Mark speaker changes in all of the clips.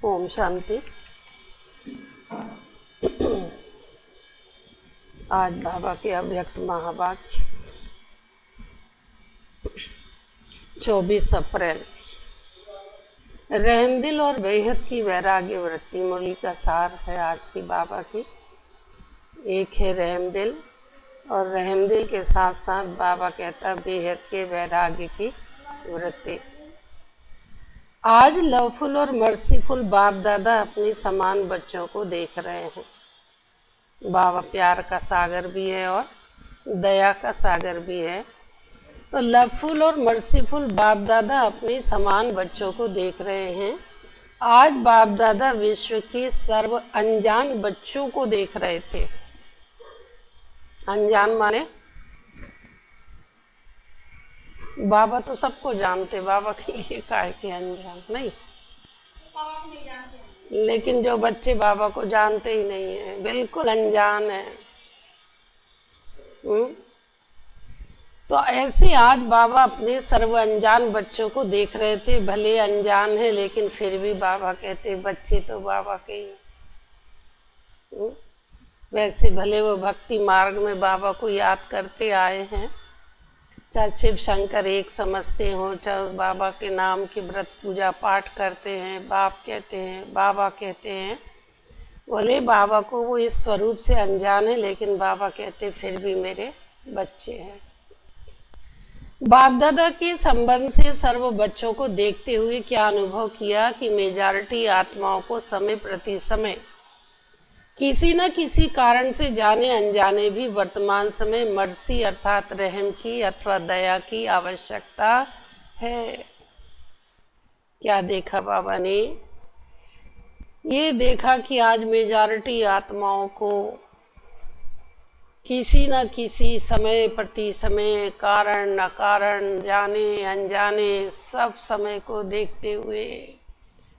Speaker 1: ओम शांति। आज बाबा के अव्यक्त महावाक्य 24 अप्रैल। रहमदिल और बेहद की वैराग्य वृत्ति मुरली का सार है आज की बाबा की। एक है रहमदिल और रहमदिल के साथ साथ बाबा कहता बेहद के वैराग्य की वृत्ति। आज लवफुल और मर्सीफुल बाप दादा अपने समान बच्चों को देख रहे हैं। बाबा प्यार का सागर भी है और दया का सागर भी है। तो लवफुल और मर्सीफुल बाप दादा अपने समान बच्चों को देख रहे हैं। आज बाप दादा विश्व के सर्व अनजान बच्चों को देख रहे थे। अनजान माने बाबा तो सबको जानते, बाबा के लिए काहे के अनजान नहीं, लेकिन जो बच्चे बाबा को जानते ही नहीं है बिल्कुल अनजान है। तो ऐसे आज बाबा अपने सर्व अनजान बच्चों को देख रहे थे। भले अनजान है लेकिन फिर भी बाबा कहते बच्चे तो बाबा के ही। वैसे भले वो भक्ति मार्ग में बाबा को याद करते आए हैं, चाहे शिव शंकर एक समझते हों, चाहे उस बाबा के नाम की व्रत पूजा पाठ करते हैं, बाप कहते हैं, बाबा कहते हैं। बोले बाबा को वो इस स्वरूप से अनजान है लेकिन बाबा कहते फिर भी मेरे बच्चे हैं। बाप दादा के संबंध से सर्व बच्चों को देखते हुए क्या अनुभव किया कि मेजॉरिटी आत्माओं को समय प्रति समय किसी न किसी कारण से जाने अनजाने भी वर्तमान समय मर्सी अर्थात रहम की अथवा दया की आवश्यकता है। क्या देखा बाबा ने? ये देखा कि आज मेजॉरिटी आत्माओं को किसी न किसी समय प्रति समय कारण न कारण जाने अनजाने सब समय को देखते हुए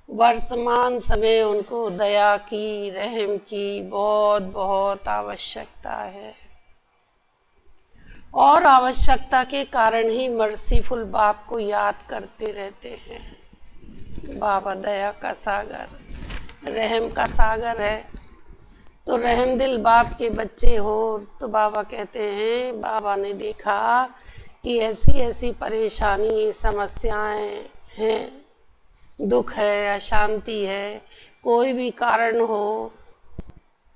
Speaker 1: वर्तमान समय उनको दया की रहम की बहुत बहुत आवश्यकता है। और आवश्यकता के कारण ही मर्सीफुल बाप को याद करते रहते हैं। बाबा दया का सागर रहम का सागर है। तो रहमदिल बाप के बच्चे हो तो बाबा कहते हैं बाबा ने देखा कि ऐसी ऐसी परेशानी समस्याएं हैं, दुख है, अशांति है, कोई भी कारण हो,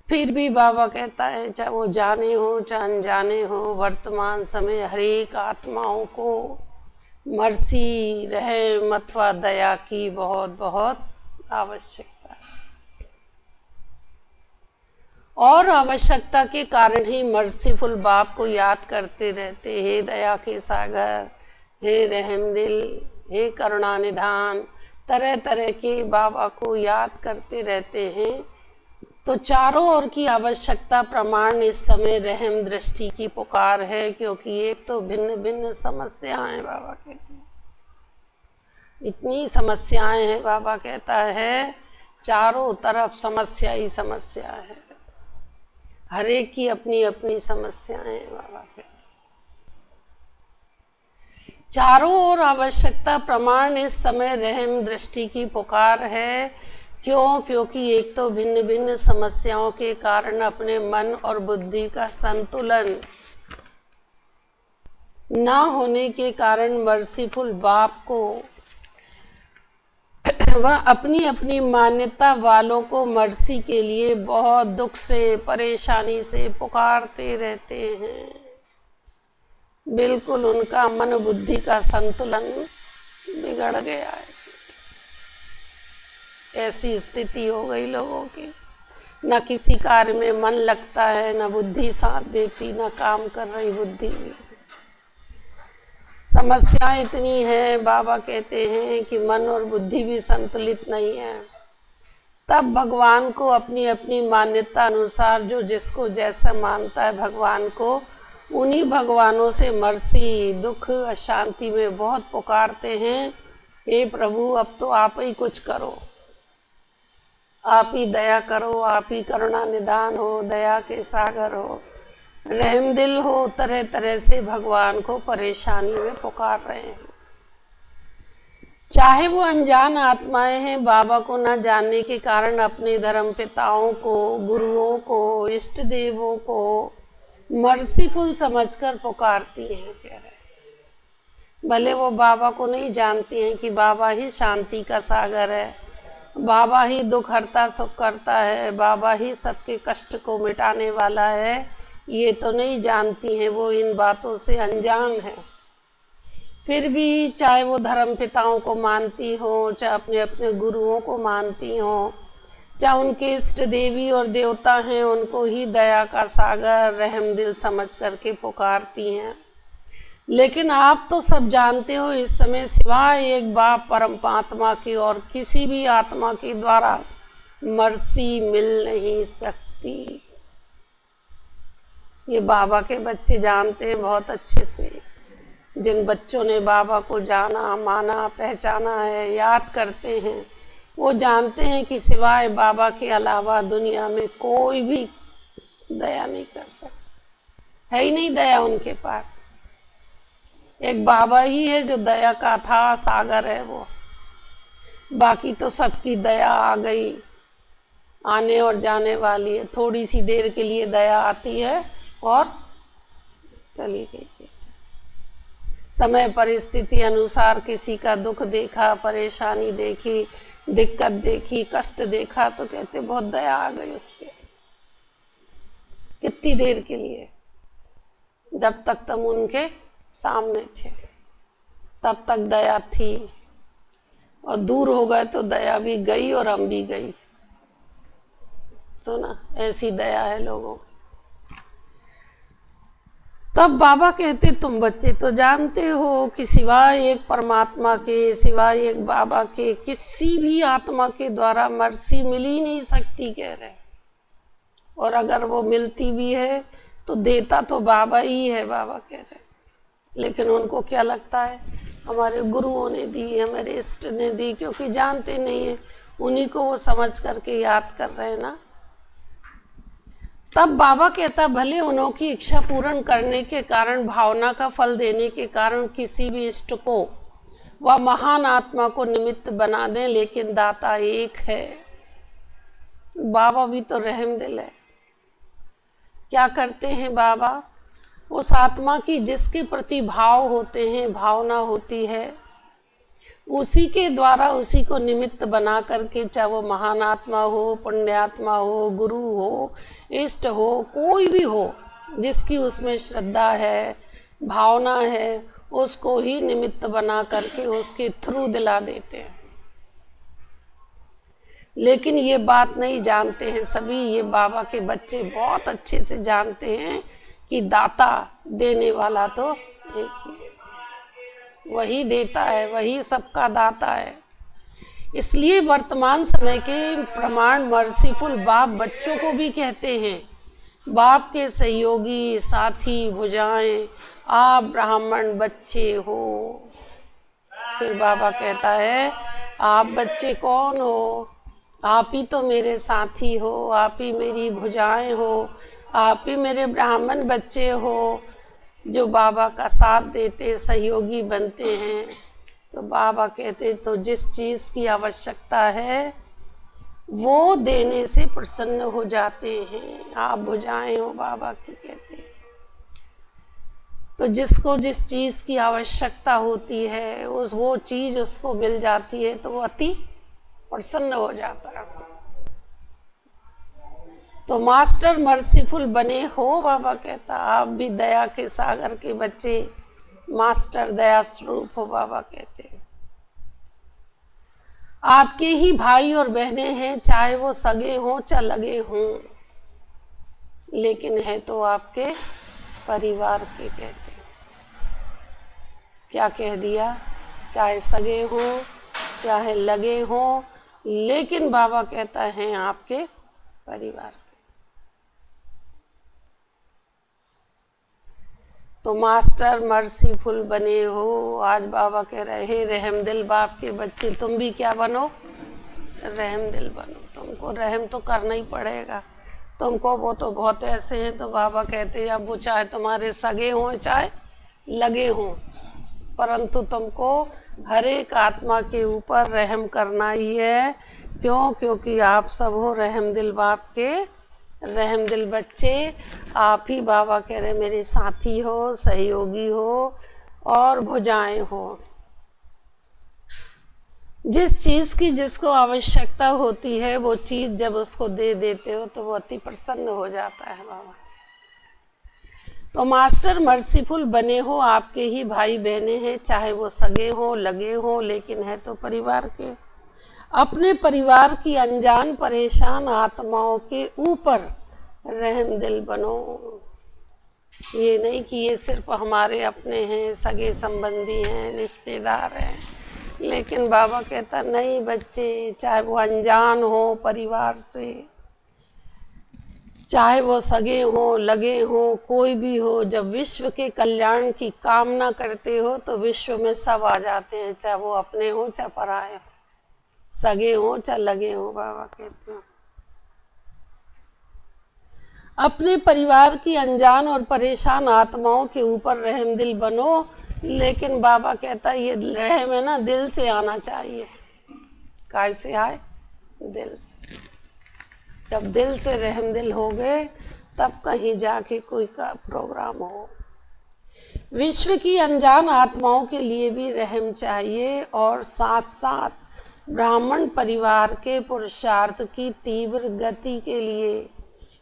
Speaker 1: फिर भी बाबा कहता है चाहे वो जाने हो चाहे अनजाने हो वर्तमान समय हर एक आत्माओं को मर्सी, रहम अथवा दया की बहुत बहुत आवश्यकता है। और आवश्यकता के कारण ही मर्सीफुल बाप को याद करते रहते, हे दया के सागर, हे रहम दिल, हे करुणा निधान, तरह तरह के बाबा को याद करते रहते हैं। तो चारों ओर की आवश्यकता प्रमाण इस समय रहम दृष्टि की पुकार है, क्योंकि एक तो भिन्न भिन्न समस्याएं, बाबा कहते हैं इतनी समस्याएं हैं, बाबा कहता है चारों तरफ समस्या ही समस्या है, हर एक की अपनी अपनी समस्याएं हैं, बाबा कहते हैं। चारों ओर आवश्यकता प्रमाण इस समय रहम दृष्टि की पुकार है। क्यों? क्योंकि एक तो भिन्न भिन्न समस्याओं के कारण अपने मन और बुद्धि का संतुलन ना होने के कारण मर्सीफुल बाप को वह अपनी अपनी मान्यता वालों को मर्सी के लिए बहुत दुख से, परेशानी से पुकारते रहते हैं। बिल्कुल उनका मन बुद्धि का संतुलन बिगड़ गया है। ऐसी स्थिति हो गई लोगों की, न किसी कार्य में मन लगता है, न बुद्धि साथ देती, न काम कर रही बुद्धि भी। समस्या इतनी है, बाबा कहते हैं कि मन और बुद्धि भी संतुलित नहीं है। तब भगवान को अपनी अपनी मान्यता अनुसार जो जिसको जैसा मानता है भगवान को, उन्हीं भगवानों से मर्सी, दुख, अशांति में बहुत पुकारते हैं, हे प्रभु अब तो आप ही कुछ करो, आप ही दया करो, आप ही करुणा निधान हो, दया के सागर हो, रहम दिल हो। तरह तरह से भगवान को परेशानी में पुकार रहे हैं। चाहे वो अनजान आत्माएं हैं, बाबा को न जानने के कारण अपने धर्म पिताओं को, गुरुओं को, इष्ट देवों को मर्सीफुल समझकर पुकारती हैं, कह रहे हैं। भले वो बाबा को नहीं जानती हैं कि बाबा ही शांति का सागर है, बाबा ही दुख हरता सुख करता है, बाबा ही सबके कष्ट को मिटाने वाला है, ये तो नहीं जानती हैं, वो इन बातों से अनजान है। फिर भी चाहे वो धर्म पिताओं को मानती हो, चाहे अपने अपने गुरुओं को मानती हो, चाहे उनके इष्ट देवी और देवता हैं, उनको ही दया का सागर, रहम दिल समझ करके पुकारती हैं। लेकिन आप तो सब जानते हो, इस समय सिवाय एक बाप परमात्मा के और किसी भी आत्मा के द्वारा मर्सी मिल नहीं सकती। ये बाबा के बच्चे जानते हैं बहुत अच्छे से। जिन बच्चों ने बाबा को जाना, माना, पहचाना है, याद करते हैं, वो जानते हैं कि सिवाय बाबा के अलावा दुनिया में कोई भी दया नहीं कर सकता, है ही नहीं दया उनके पास। एक बाबा ही है जो दया का था सागर है वो, बाकी तो सबकी दया आ गई, आने और जाने वाली है। थोड़ी सी देर के लिए दया आती है और चली गई। समय परिस्थिति अनुसार किसी का दुख देखा, परेशानी देखी, दिक्कत देखी, कष्ट देखा, तो कहते बहुत दया आ गई उस पर। कितनी देर के लिए? जब तक तुम उनके सामने थे तब तक दया थी, और दूर हो गए तो दया भी गई और हम भी गई। सुना, ऐसी दया है लोगों की। तब बाबा कहते तुम बच्चे तो जानते हो कि सिवाय एक परमात्मा के, सिवाय एक बाबा के, किसी भी आत्मा के द्वारा मर्सी मिल ही नहीं सकती, कह रहे। और अगर वो मिलती भी है तो देता तो बाबा ही है, बाबा कह रहे। लेकिन उनको क्या लगता है हमारे गुरुओं ने दी, हमारे इष्ट ने दी, क्योंकि जानते नहीं है, उन्हीं को वो समझ करके याद कर रहे हैं ना। तब बाबा कहता भले उन्हों की इच्छा पूर्ण करने के कारण, भावना का फल देने के कारण किसी भी इष्ट को वह महान आत्मा को निमित्त बना दें, लेकिन दाता एक है। बाबा भी तो रहम दिल है। क्या करते हैं बाबा? उस आत्मा की जिसके प्रति भाव होते हैं, भावना होती है, उसी के द्वारा उसी को निमित्त बना करके, चाहे वो महान आत्मा हो, पुण्यात्मा हो, गुरु हो, इष्ट हो, कोई भी हो, जिसकी उसमें श्रद्धा है, भावना है, उसको ही निमित्त बना करके उसके थ्रू दिला देते हैं। लेकिन ये बात नहीं जानते हैं सभी, ये बाबा के बच्चे बहुत अच्छे से जानते हैं कि दाता देने वाला तो एक ही है, वही देता है, वही सबका दाता है। इसलिए वर्तमान समय के प्रमाण मर्सीफुल बाप बच्चों को भी कहते हैं, बाप के सहयोगी साथी भुजाएं आप ब्राह्मण बच्चे हो। फिर बाबा कहता है आप बच्चे कौन हो, आप ही तो मेरे साथी हो, आप ही मेरी भुजाएं हो, आप ही मेरे ब्राह्मण बच्चे हो जो बाबा का साथ देते सहयोगी बनते हैं। तो बाबा कहते तो जिस चीज़ की आवश्यकता है वो देने से प्रसन्न हो जाते हैं, आप भुजाएं हो बाबा की कहते हैं। तो जिसको जिस चीज़ की आवश्यकता होती है वो चीज़ उसको मिल जाती है तो वो अति प्रसन्न हो जाता है। तो मास्टर मर्सीफुल बने हो, बाबा कहता आप भी दया के सागर के बच्चे, मास्टर दया स्वरूप हो। बाबा कहते हैं आपके ही भाई और बहनें हैं, चाहे वो सगे हों चाहे लगे हों, लेकिन है तो आपके परिवार के। कहते हैं क्या कह दिया, चाहे सगे हों चाहे लगे हों, लेकिन बाबा कहता है आपके परिवार के। तो मास्टर मर्सीफुल बने हो। आज बाबा कह रहे हैं रहमदिल बाप के बच्चे तुम भी क्या बनो, रहमदिल बनो। तुमको रहम तो करना ही पड़ेगा, तुमको वो तो बहुत ऐसे हैं। तो बाबा कहते हैं अब वो चाहे तुम्हारे सगे हों चाहे लगे हों, परंतु तुमको हर एक आत्मा के ऊपर रहम करना ही है। क्यों? क्योंकि आप सब हो रहमदिल बाप के रहमदिल बच्चे। आप ही बाबा कह रहे मेरे साथी हो, सहयोगी हो और भुजाएं हो। जिस चीज़ की जिसको आवश्यकता होती है वो चीज़ जब उसको दे देते हो तो वो अति प्रसन्न हो जाता है बाबा। तो मास्टर मर्सीफुल बने हो, आपके ही भाई बहनें हैं, चाहे वो सगे हों लगे हों, लेकिन है तो परिवार के। अपने परिवार की अनजान परेशान आत्माओं के ऊपर रहमदिल बनो। ये नहीं कि ये सिर्फ हमारे अपने हैं, सगे संबंधी हैं, रिश्तेदार हैं, लेकिन बाबा कहता नहीं बच्चे, चाहे वो अनजान हो परिवार से, चाहे वो सगे हो लगे हो, कोई भी हो, जब विश्व के कल्याण की कामना करते हो तो विश्व में सब आ जाते हैं, चाहे वो अपने हो चाहे पराए हो, सगे हो चाहे लगे हो। बाबा कहते हैं अपने परिवार की अनजान और परेशान आत्माओं के ऊपर रहमदिल बनो। लेकिन बाबा कहता है ये रहम है ना दिल से आना चाहिए। कैसे आए? दिल से। जब दिल से रहमदिल हो गए तब कहीं जाके कोई का प्रोग्राम हो। विश्व की अनजान आत्माओं के लिए भी रहम चाहिए और साथ साथ ब्राह्मण परिवार के पुरुषार्थ की तीव्र गति के लिए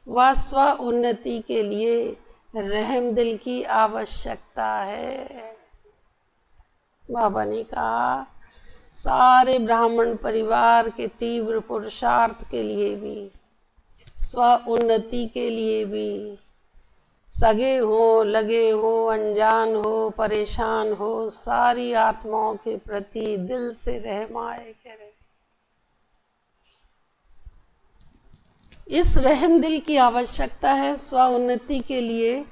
Speaker 1: व स्व उन्नति के लिए रहमदिल की आवश्यकता है। बाबा ने कहा सारे ब्राह्मण परिवार के तीव्र पुरुषार्थ के लिए भी, स्व उन्नति के लिए भी, सगे हो लगे हो अनजान हो परेशान हो, सारी आत्माओं के प्रति दिल से रहम आए। कह रहे इस रहमदिल की आवश्यकता है स्व उन्नति के लिए।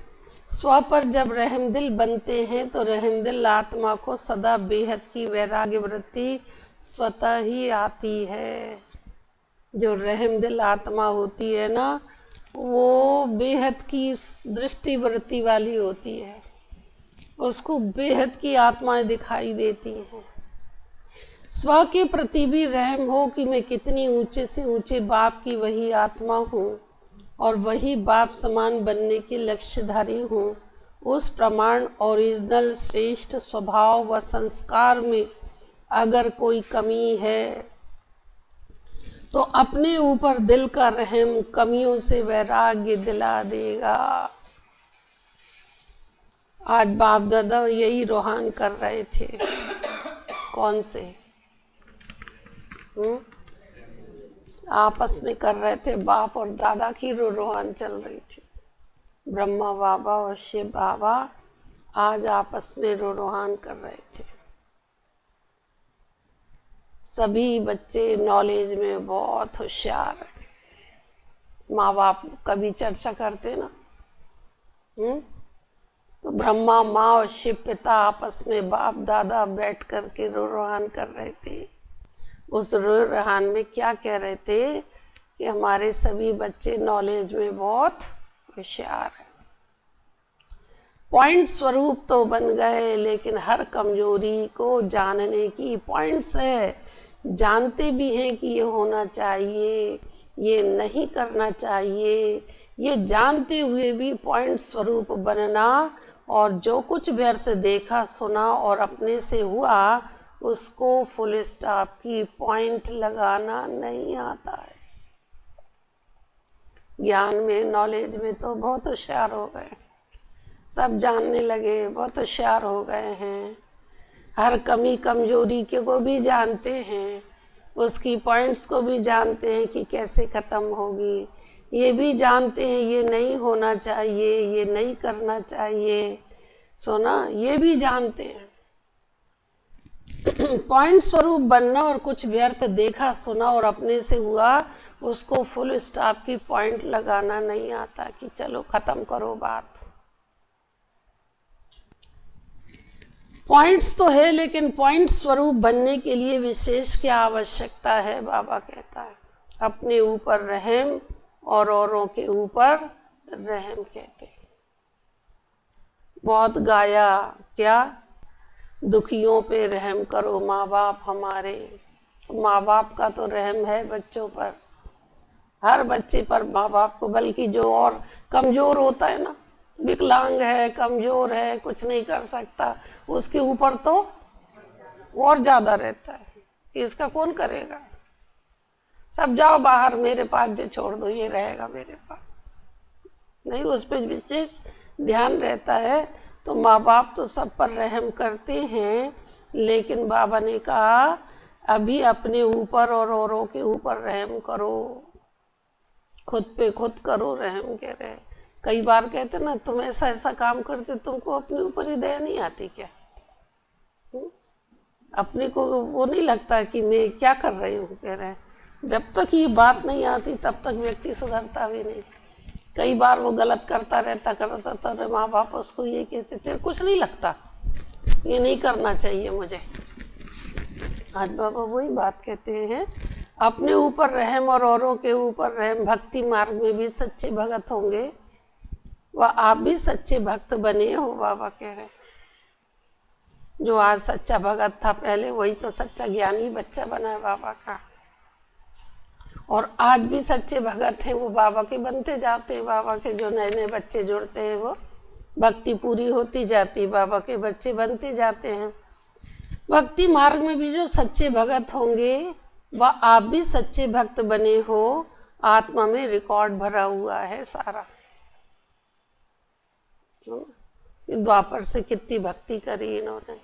Speaker 1: स्व पर जब रहमदिल बनते हैं तो रहमदिल आत्मा को सदा बेहद की वैराग्य वृत्ति स्वतः ही आती है। जो रहमदिल आत्मा होती है ना वो बेहद की दृष्टि वृत्ति वाली होती है, उसको बेहद की आत्माएं दिखाई देती हैं। स्व के प्रति भी रहम हो कि मैं कितनी ऊंचे से ऊंचे बाप की वही आत्मा हूँ और वही बाप समान बनने की लक्ष्यधारी हूँ। उस प्रमाण ओरिजिनल श्रेष्ठ स्वभाव व संस्कार में अगर कोई कमी है तो अपने ऊपर दिल का रहम कमियों से वैराग्य दिला देगा। आज बाप दादा यही रूहान कर रहे थे। कौन से? आपस में कर रहे थे, बाप और दादा की रूहान चल रही थी। ब्रह्मा बाबा और शिव बाबा आज आपस में रूहान कर रहे थे। सभी बच्चे नॉलेज में बहुत होशियार हैं। माँ बाप कभी चर्चा करते ना, तो ब्रह्मा माँ और शिव पिता आपस में बाप दादा बैठ कर के रूहान कर रहे थे। उस रूहान में क्या कह रहे थे कि हमारे सभी बच्चे नॉलेज में बहुत होशियार हैं। पॉइंट स्वरूप तो बन गए, लेकिन हर कमजोरी को जानने की पॉइंट्स है। जानते भी हैं कि ये होना चाहिए, ये नहीं करना चाहिए, ये जानते हुए भी पॉइंट स्वरूप बनना, और जो कुछ व्यर्थ देखा सुना और अपने से हुआ उसको फुल स्टॉप की पॉइंट लगाना नहीं आता है। ज्ञान में नॉलेज में तो बहुत होशियार हो गए, सब जानने लगे, बहुत होशियार हो गए हैं। हर कमी कमजोरी के को भी जानते हैं, उसकी पॉइंट्स को भी जानते हैं कि कैसे ख़त्म होगी। ये भी जानते हैं ये नहीं होना चाहिए, ये नहीं करना चाहिए, सुना, ये भी जानते हैं। पॉइंट स्वरूप बनना और कुछ व्यर्थ देखा सुना और अपने से हुआ उसको फुल स्टॉप की पॉइंट लगाना नहीं आता कि चलो ख़त्म करो बात। पॉइंट्स तो है, लेकिन पॉइंट स्वरूप बनने के लिए विशेष क्या आवश्यकता है? बाबा कहता है अपने ऊपर रहम और औरों के ऊपर रहम कहते हैं। बहुत गाया क्या, दुखियों पे रहम करो माँ बाप हमारे। तो माँ बाप का तो रहम है बच्चों पर, हर बच्चे पर माँ बाप को, बल्कि जो और कमज़ोर होता है ना, विकलांग है, कमज़ोर है, कुछ नहीं कर सकता, उसके ऊपर तो और ज़्यादा रहता है। इसका कौन करेगा? सब जाओ बाहर, मेरे पास जो छोड़ दो, ये रहेगा मेरे पास। नहीं, उस पर विशेष ध्यान रहता है। तो माँ बाप तो सब पर रहम करते हैं, लेकिन बाबा ने कहा अभी अपने ऊपर और औरों के ऊपर रहम करो, खुद पे खुद करो रहम। कह रहे, कई बार कहते ना तुम ऐसा ऐसा काम करते, तुमको अपने ऊपर ही दया नहीं आती क्या? अपने को वो नहीं लगता कि मैं क्या कर रही हूँ? कह रहे जब तक ये बात नहीं आती तब तक व्यक्ति सुधरता भी नहीं। कई बार वो गलत करता रहता तो माँ बाप उसको ये कहते तेरे कुछ नहीं लगता, ये नहीं करना चाहिए मुझे। आज बाबा वही बात कहते हैं, अपने ऊपर रहम और औरों के ऊपर रहम। भक्ति मार्ग में भी सच्चे भगत होंगे, वह आप भी सच्चे भक्त बने हो। बाबा कह रहे जो आज सच्चा भगत था पहले, वही तो सच्चा ज्ञानी बच्चा बना है बाबा का। और आज भी सच्चे भगत हैं, वो बाबा के बनते जाते हैं। बाबा के जो नए नए बच्चे जुड़ते हैं, वो भक्ति पूरी होती जाती, बाबा के बच्चे बनते जाते हैं। भक्ति मार्ग में भी जो सच्चे भगत होंगे, वह आप भी सच्चे भक्त बने हो। आत्मा में रिकॉर्ड भरा हुआ है सारा। द्वापर से कितनी भक्ति करी इन्होंने,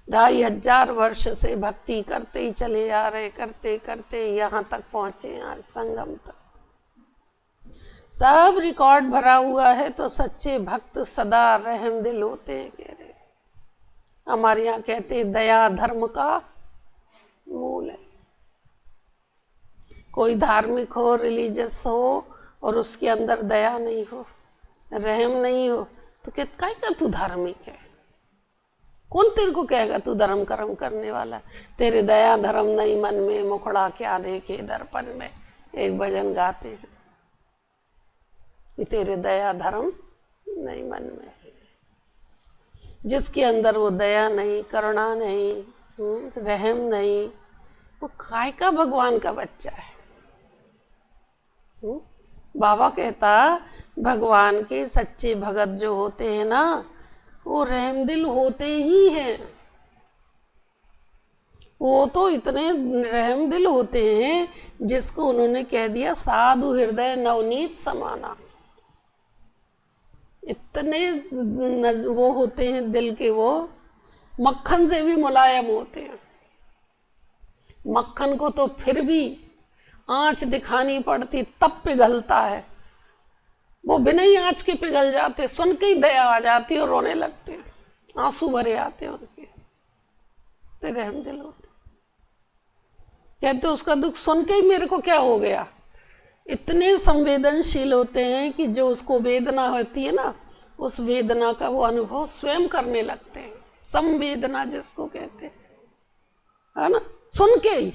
Speaker 1: 2500 वर्ष से भक्ति करते ही चले आ रहे, करते करते यहाँ तक पहुँचे, आज संगम तक सब रिकॉर्ड भरा हुआ है। तो सच्चे भक्त सदा रहम दिल होते हैं। कह रहे हमारे यहाँ कहते हैं दया धर्म का मूल है। कोई धार्मिक हो, रिलीजियस हो, और उसके अंदर दया नहीं हो, रहम नहीं हो, तो कहता है तू धार्मिक है। कौन तेरे को कहेगा तू धर्म कर्म करने वाला? तेरे दया धर्म नहीं मन में, मुखड़ा क्या देखे दर्पण में, एक भजन गाते हैं कि तेरे दया धर्म नहीं मन में। जिसके अंदर वो दया नहीं, करुणा नहीं, रहम नहीं, वो काय का भगवान का बच्चा है। बाबा कहता भगवान के सच्चे भगत जो होते हैं ना, वो रहमदिल होते ही हैं। वो तो इतने रहमदिल होते हैं जिसको उन्होंने कह दिया साधु हृदय नवनीत समाना। इतने वो होते हैं दिल के, वो मक्खन से भी मुलायम होते हैं। मक्खन को तो फिर भी आंच दिखानी पड़ती तब पिघलता है, वो बिना ही आंच के पिघल जाते, सुन के ही दया आ जाती और रोने लगते हैं, आंसू भरे आते हैं उनके। ते रहमदिल होते, कहते उसका दुख सुन के ही मेरे को क्या हो गया। इतने संवेदनशील होते हैं कि जो उसको वेदना होती है ना, उस वेदना का वो अनुभव स्वयं करने लगते हैं। संवेदना जिसको कहते हैं, है ना, सुन के ही।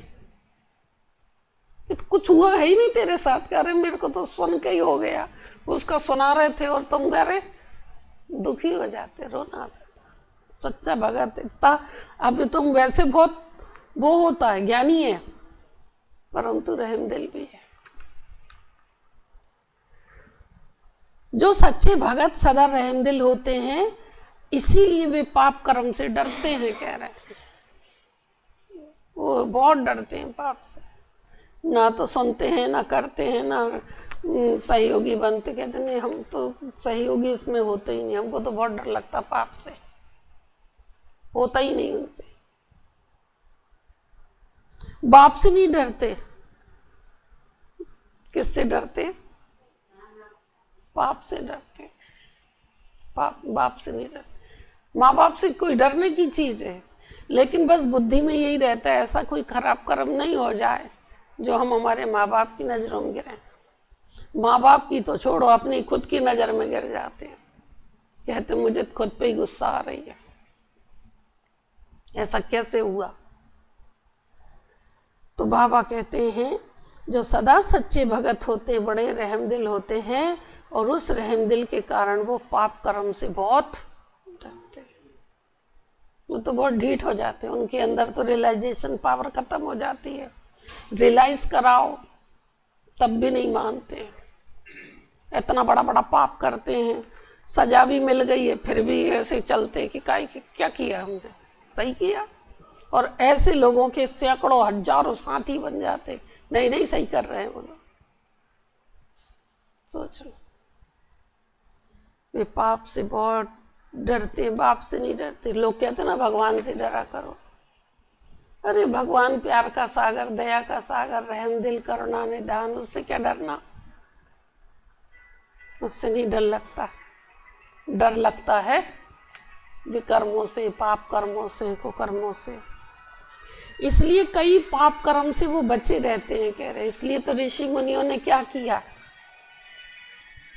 Speaker 1: तो कुछ हुआ है ही नहीं तेरे साथ, कह रहे मेरे को तो सुन के ही हो गया। उसका सुना रहे थे और तुम कह रहे दुखी हो जाते, रोना आता था। सच्चा भगत इतना, अब तुम वैसे बहुत वो होता है, ज्ञानी है, परंतु रहमदिल भी है। जो सच्चे भगत सदा रहमदिल होते हैं, इसीलिए वे पाप कर्म से डरते हैं, कह रहे हैं। वो बहुत डरते हैं पाप से, ना तो सुनते हैं ना करते हैं, ना सहयोगी बनते। कहते नहीं हम तो सहयोगी इसमें होते ही नहीं, हमको तो बहुत डर लगता पाप से, होता ही नहीं उनसे। बाप से नहीं डरते, किससे डरते? पाप से डरते। बाप से नहीं डरते। माँ बाप से कोई डरने की चीज है, लेकिन बस बुद्धि में यही रहता है ऐसा कोई खराब कर्म नहीं हो जाए जो हम हमारे माँ बाप की नजरों में गिरे। माँ बाप की तो छोड़ो, अपनी खुद की नजर में गिर जाते हैं, कहते मुझे खुद पे ही गुस्सा आ रही है, ऐसा कैसे हुआ। तो बाबा कहते हैं जो सदा सच्चे भगत होते, बड़े रहमदिल होते हैं, और उस रहमदिल के कारण वो पाप कर्म से बहुत डरते हैं। वो तो बहुत ढीठ हो जाते हैं, उनके अंदर तो रियलाइजेशन पावर खत्म हो जाती है। रियलाइज कराओ तब भी नहीं मानते, इतना बड़ा बड़ा पाप करते हैं, सजा भी मिल गई है फिर भी ऐसे चलते कि क्या किया हमने, सही किया। और ऐसे लोगों के सैकड़ों हजारों साथी बन जाते, नहीं नहीं सही कर रहे हैं वो लोग। सोचो, वे पाप से बहुत डरते, बाप से नहीं डरते। लोग कहते ना भगवान से डरा करो, अरे भगवान प्यार का सागर, दया का सागर, रहमदिल करुणा निधान, उससे क्या डरना, उससे नहीं डर लगता। डर लगता है विकर्मों से, पाप कर्मों से, कुकर्मों से। इसलिए कई पाप कर्म से वो बचे रहते हैं, कह रहे। इसलिए तो ऋषि मुनियों ने क्या किया,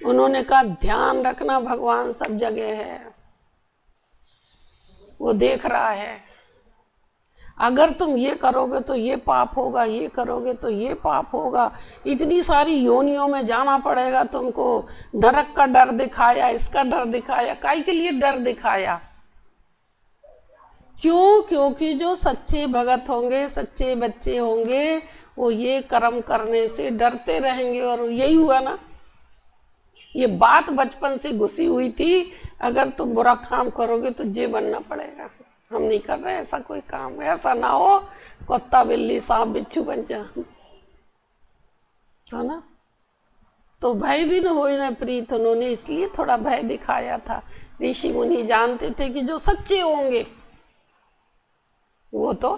Speaker 1: उन्होंने कहा ध्यान रखना भगवान सब जगह है, वो देख रहा है। अगर तुम ये करोगे तो ये पाप होगा, ये करोगे तो ये पाप होगा, इतनी सारी योनियों में जाना पड़ेगा तुमको। नरक का डर दिखाया, इसका डर दिखाया, काहे के लिए डर दिखाया? क्यों? क्योंकि जो सच्चे भगत होंगे, सच्चे बच्चे होंगे, वो ये कर्म करने से डरते रहेंगे। और यही हुआ ना, ये बात बचपन से घुसी हुई थी, अगर तुम बुरा काम करोगे तो ये बनना पड़ेगा। हम नहीं कर रहे ऐसा कोई काम, ऐसा ना हो कुत्ता बिल्ली सांप बिच्छू बन जा, तो ना। तो भय भी न हो न प्रीत, उन्होंने इसलिए थोड़ा भय दिखाया था। ऋषि मुनि जानते थे कि जो सच्चे होंगे वो तो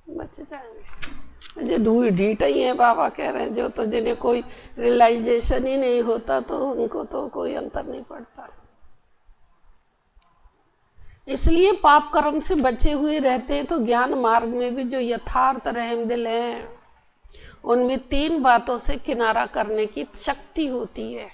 Speaker 1: बच जाएंगे। जो ढीठ ही है, बाबा कह रहे हैं, जो तो जिन्हें कोई रियलाइजेशन ही नहीं होता तो उनको तो कोई अंतर नहीं पड़ता। इसलिए पाप कर्म से बचे हुए रहते हैं। तो ज्ञान मार्ग में भी जो यथार्थ रहमदिल हैं, उनमें 3 बातों से किनारा करने की शक्ति होती है।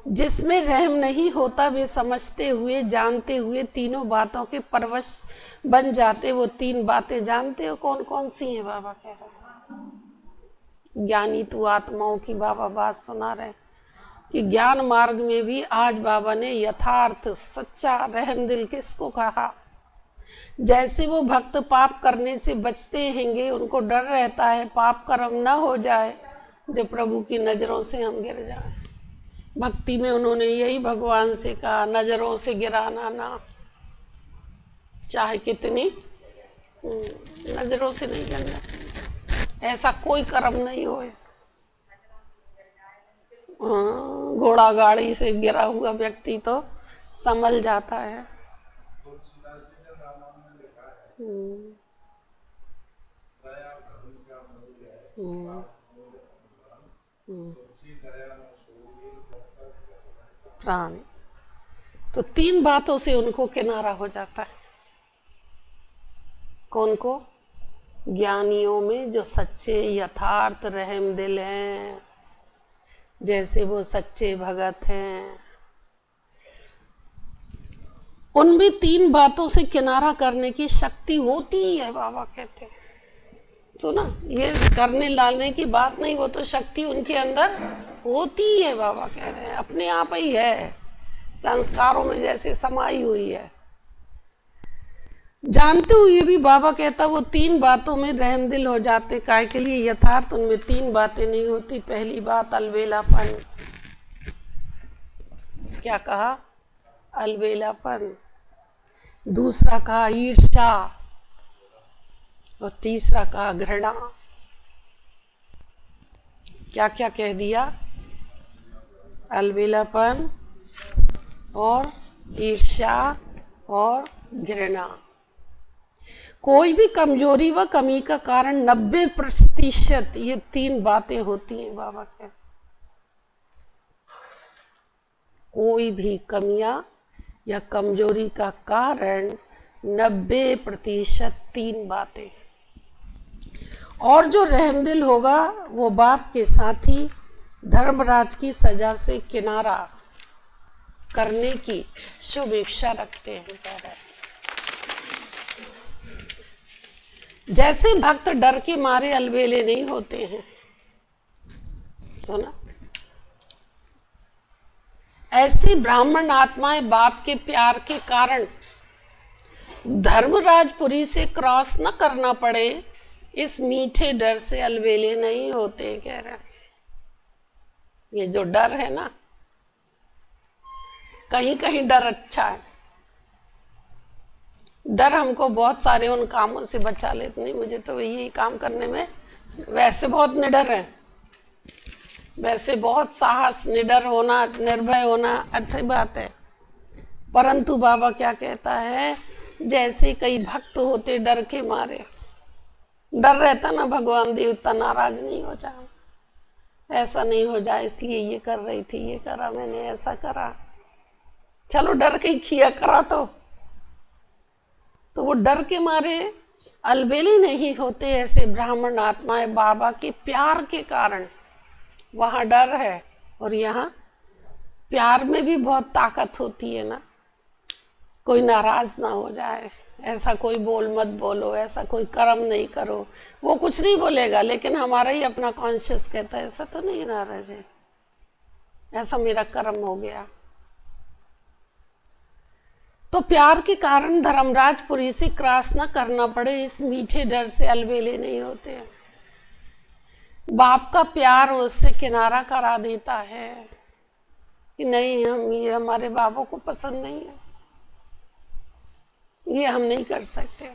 Speaker 1: जिसमें रहम नहीं होता, वे समझते हुए जानते हुए तीनों बातों के परवश बन जाते। वो 3 बातें जानते हो कौन कौन सी हैं? बाबा कह रहे हैं ज्ञानी तू आत्माओं की बाबा बात सुना रहे कि ज्ञान मार्ग में भी आज बाबा ने यथार्थ सच्चा रहमदिल किसको कहा। जैसे वो भक्त पाप करने से बचते हैंगे, उनको डर रहता है पाप कर्म ना हो जाए जो प्रभु की नजरों से हम गिर जाए। भक्ति में उन्होंने यही भगवान से कहा, नजरों से गिराना ना, चाहे कितनी नजरों से नहीं गिरना चाहिए, ऐसा कोई कर्म नहीं होए। घोड़ा गाड़ी से गिरा हुआ व्यक्ति तो संभल जाता है। हम्म, हम्म, हम्म, प्राण। तो 3 बातों से उनको किनारा हो जाता है। कौन को? ज्ञानियों में जो सच्चे यथार्थ रहम दिल हैं, जैसे वो सच्चे भगत हैं, उनमें 3 बातों से किनारा करने की शक्ति होती ही है, बाबा कहते हैं। तो ना, ये करने लाने की बात नहीं, वो तो शक्ति उनके अंदर होती ही है। बाबा कह रहे हैं अपने आप ही है, संस्कारों में जैसे समाई हुई है। जानते हुए भी बाबा कहता वो 3 बातों में रहमदिल हो जाते। काय के लिए? यथार्थ उनमें 3 बातें नहीं होती। पहली बात अलबेलापन। क्या कहा? अलबेलापन। दूसरा कहा ईर्ष्या, और तीसरा कहा घृणा। क्या क्या कह दिया? अलबेलापन और ईर्ष्या और घृणा। कोई भी कमजोरी व कमी का कारण 90% ये 3 बातें होती हैं। बाबा के कोई भी कमियां या कमजोरी का कारण 90% 3 बातें। और जो रहमदिल होगा वो बाप के साथी धर्मराज की सजा से किनारा करने की शुभ इच्छा रखते हैं। जैसे भक्त डर के मारे अलबेले नहीं होते हैं, सुना, ऐसी ब्राह्मण आत्माएं बाप के प्यार के कारण धर्मराजपुरी से क्रॉस न करना पड़े, इस मीठे डर से अलबेले नहीं होते। कह रहे ये जो डर है ना, कहीं कहीं डर अच्छा है। डर हमको बहुत सारे उन कामों से बचा लेते। नहीं, मुझे तो यही काम करने में वैसे बहुत निडर है, वैसे बहुत साहस, निडर होना, निर्भय होना अच्छी बात है। परंतु बाबा क्या कहता है, जैसे कई भक्त होते डर के मारे, डर रहता ना भगवान देव उतना नाराज नहीं हो जाए, ऐसा नहीं हो जाए इसलिए ये कर रही थी, ये करा मैंने, ऐसा करा, चलो डर के ही किया करा। तो वो डर के मारे अलबेली नहीं होते। ऐसे ब्राह्मण आत्माएं बाबा के प्यार के कारण, वहां डर है और यहाँ प्यार में भी बहुत ताकत होती है ना। कोई नाराज ना हो जाए, ऐसा कोई बोल मत बोलो, ऐसा कोई कर्म नहीं करो, वो कुछ नहीं बोलेगा, लेकिन हमारा ही अपना कॉन्शियस कहता है ऐसा तो नहीं नाराज है, ऐसा मेरा कर्म हो गया। तो प्यार के कारण धर्मराजपुरी से क्रॉस न करना पड़े, इस मीठे डर से अलबेले नहीं होते हैं। बाप का प्यार उससे किनारा करा देता है कि नहीं, हम ये हमारे बाबा को पसंद नहीं है, ये हम नहीं कर सकते।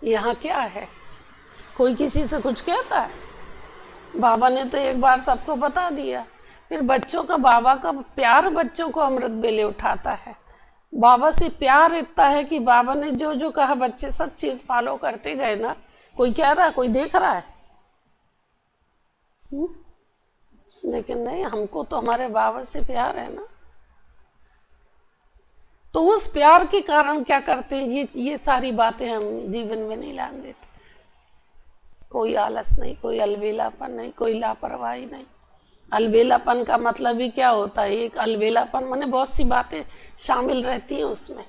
Speaker 1: यहाँ क्या है, कोई किसी से कुछ कहता है? बाबा ने तो एक बार सबको बता दिया। फिर बच्चों का, बाबा का प्यार बच्चों को अमृत बेले उठाता है। बाबा से प्यार इतना है कि बाबा ने जो जो कहा बच्चे सब चीज फॉलो करते गए ना। कोई कह रहा है, कोई देख रहा है, लेकिन नहीं, हमको तो हमारे बाबा से प्यार है ना। तो उस प्यार के कारण क्या करते हैं, ये सारी बातें हम जीवन में नहीं लाने देते। कोई आलस नहीं, कोई अलबेलापन नहीं, कोई लापरवाही नहीं। अलबेलापन का मतलब ही क्या होता है? एक अलबेलापन माने बहुत सी बातें शामिल रहती हैं उसमें।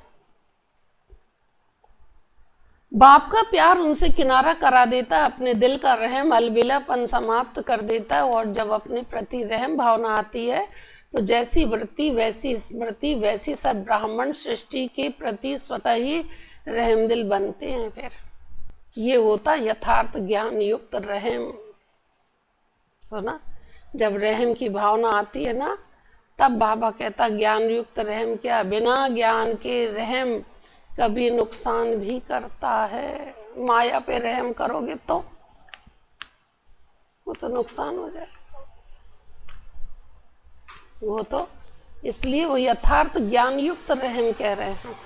Speaker 1: बाप का प्यार उनसे किनारा करा देता है, अपने दिल का रहम अलबेलापन समाप्त कर देता है। और जब अपने प्रति रहम भावना आती है तो जैसी वृत्ति वैसी स्मृति, वैसी सब ब्राह्मण सृष्टि के प्रति स्वतः ही रहमदिल बनते हैं। फिर ये होता यथार्थ ज्ञान युक्त रहम। तो ना, जब रहम की भावना आती है ना, तब बाबा कहता ज्ञान युक्त रहम क्या, बिना ज्ञान के रहम कभी नुकसान भी करता है। माया पे रहम करोगे तो वो तो नुकसान हो जाए। वो तो इसलिए वो यथार्थ ज्ञान युक्त रहम कह रहे हैं।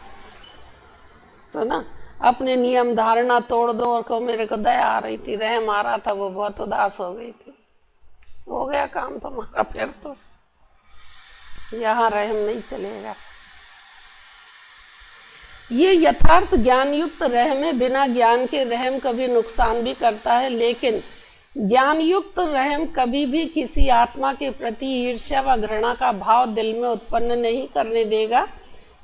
Speaker 1: तो ना अपने नियम धारणा तोड़ दो और कहो मेरे को दया आ रही थी, रहम आ रहा था, वो बहुत उदास हो गई थी, हो गया काम तुम्हारा। फिर तो यहाँ रहम नहीं चलेगा। ये यथार्थ ज्ञान युक्त रहम है। बिना ज्ञान के रहम कभी नुकसान भी करता है, लेकिन ज्ञान युक्त रहम कभी भी किसी आत्मा के प्रति ईर्ष्या व घृणा का भाव दिल में उत्पन्न नहीं करने देगा।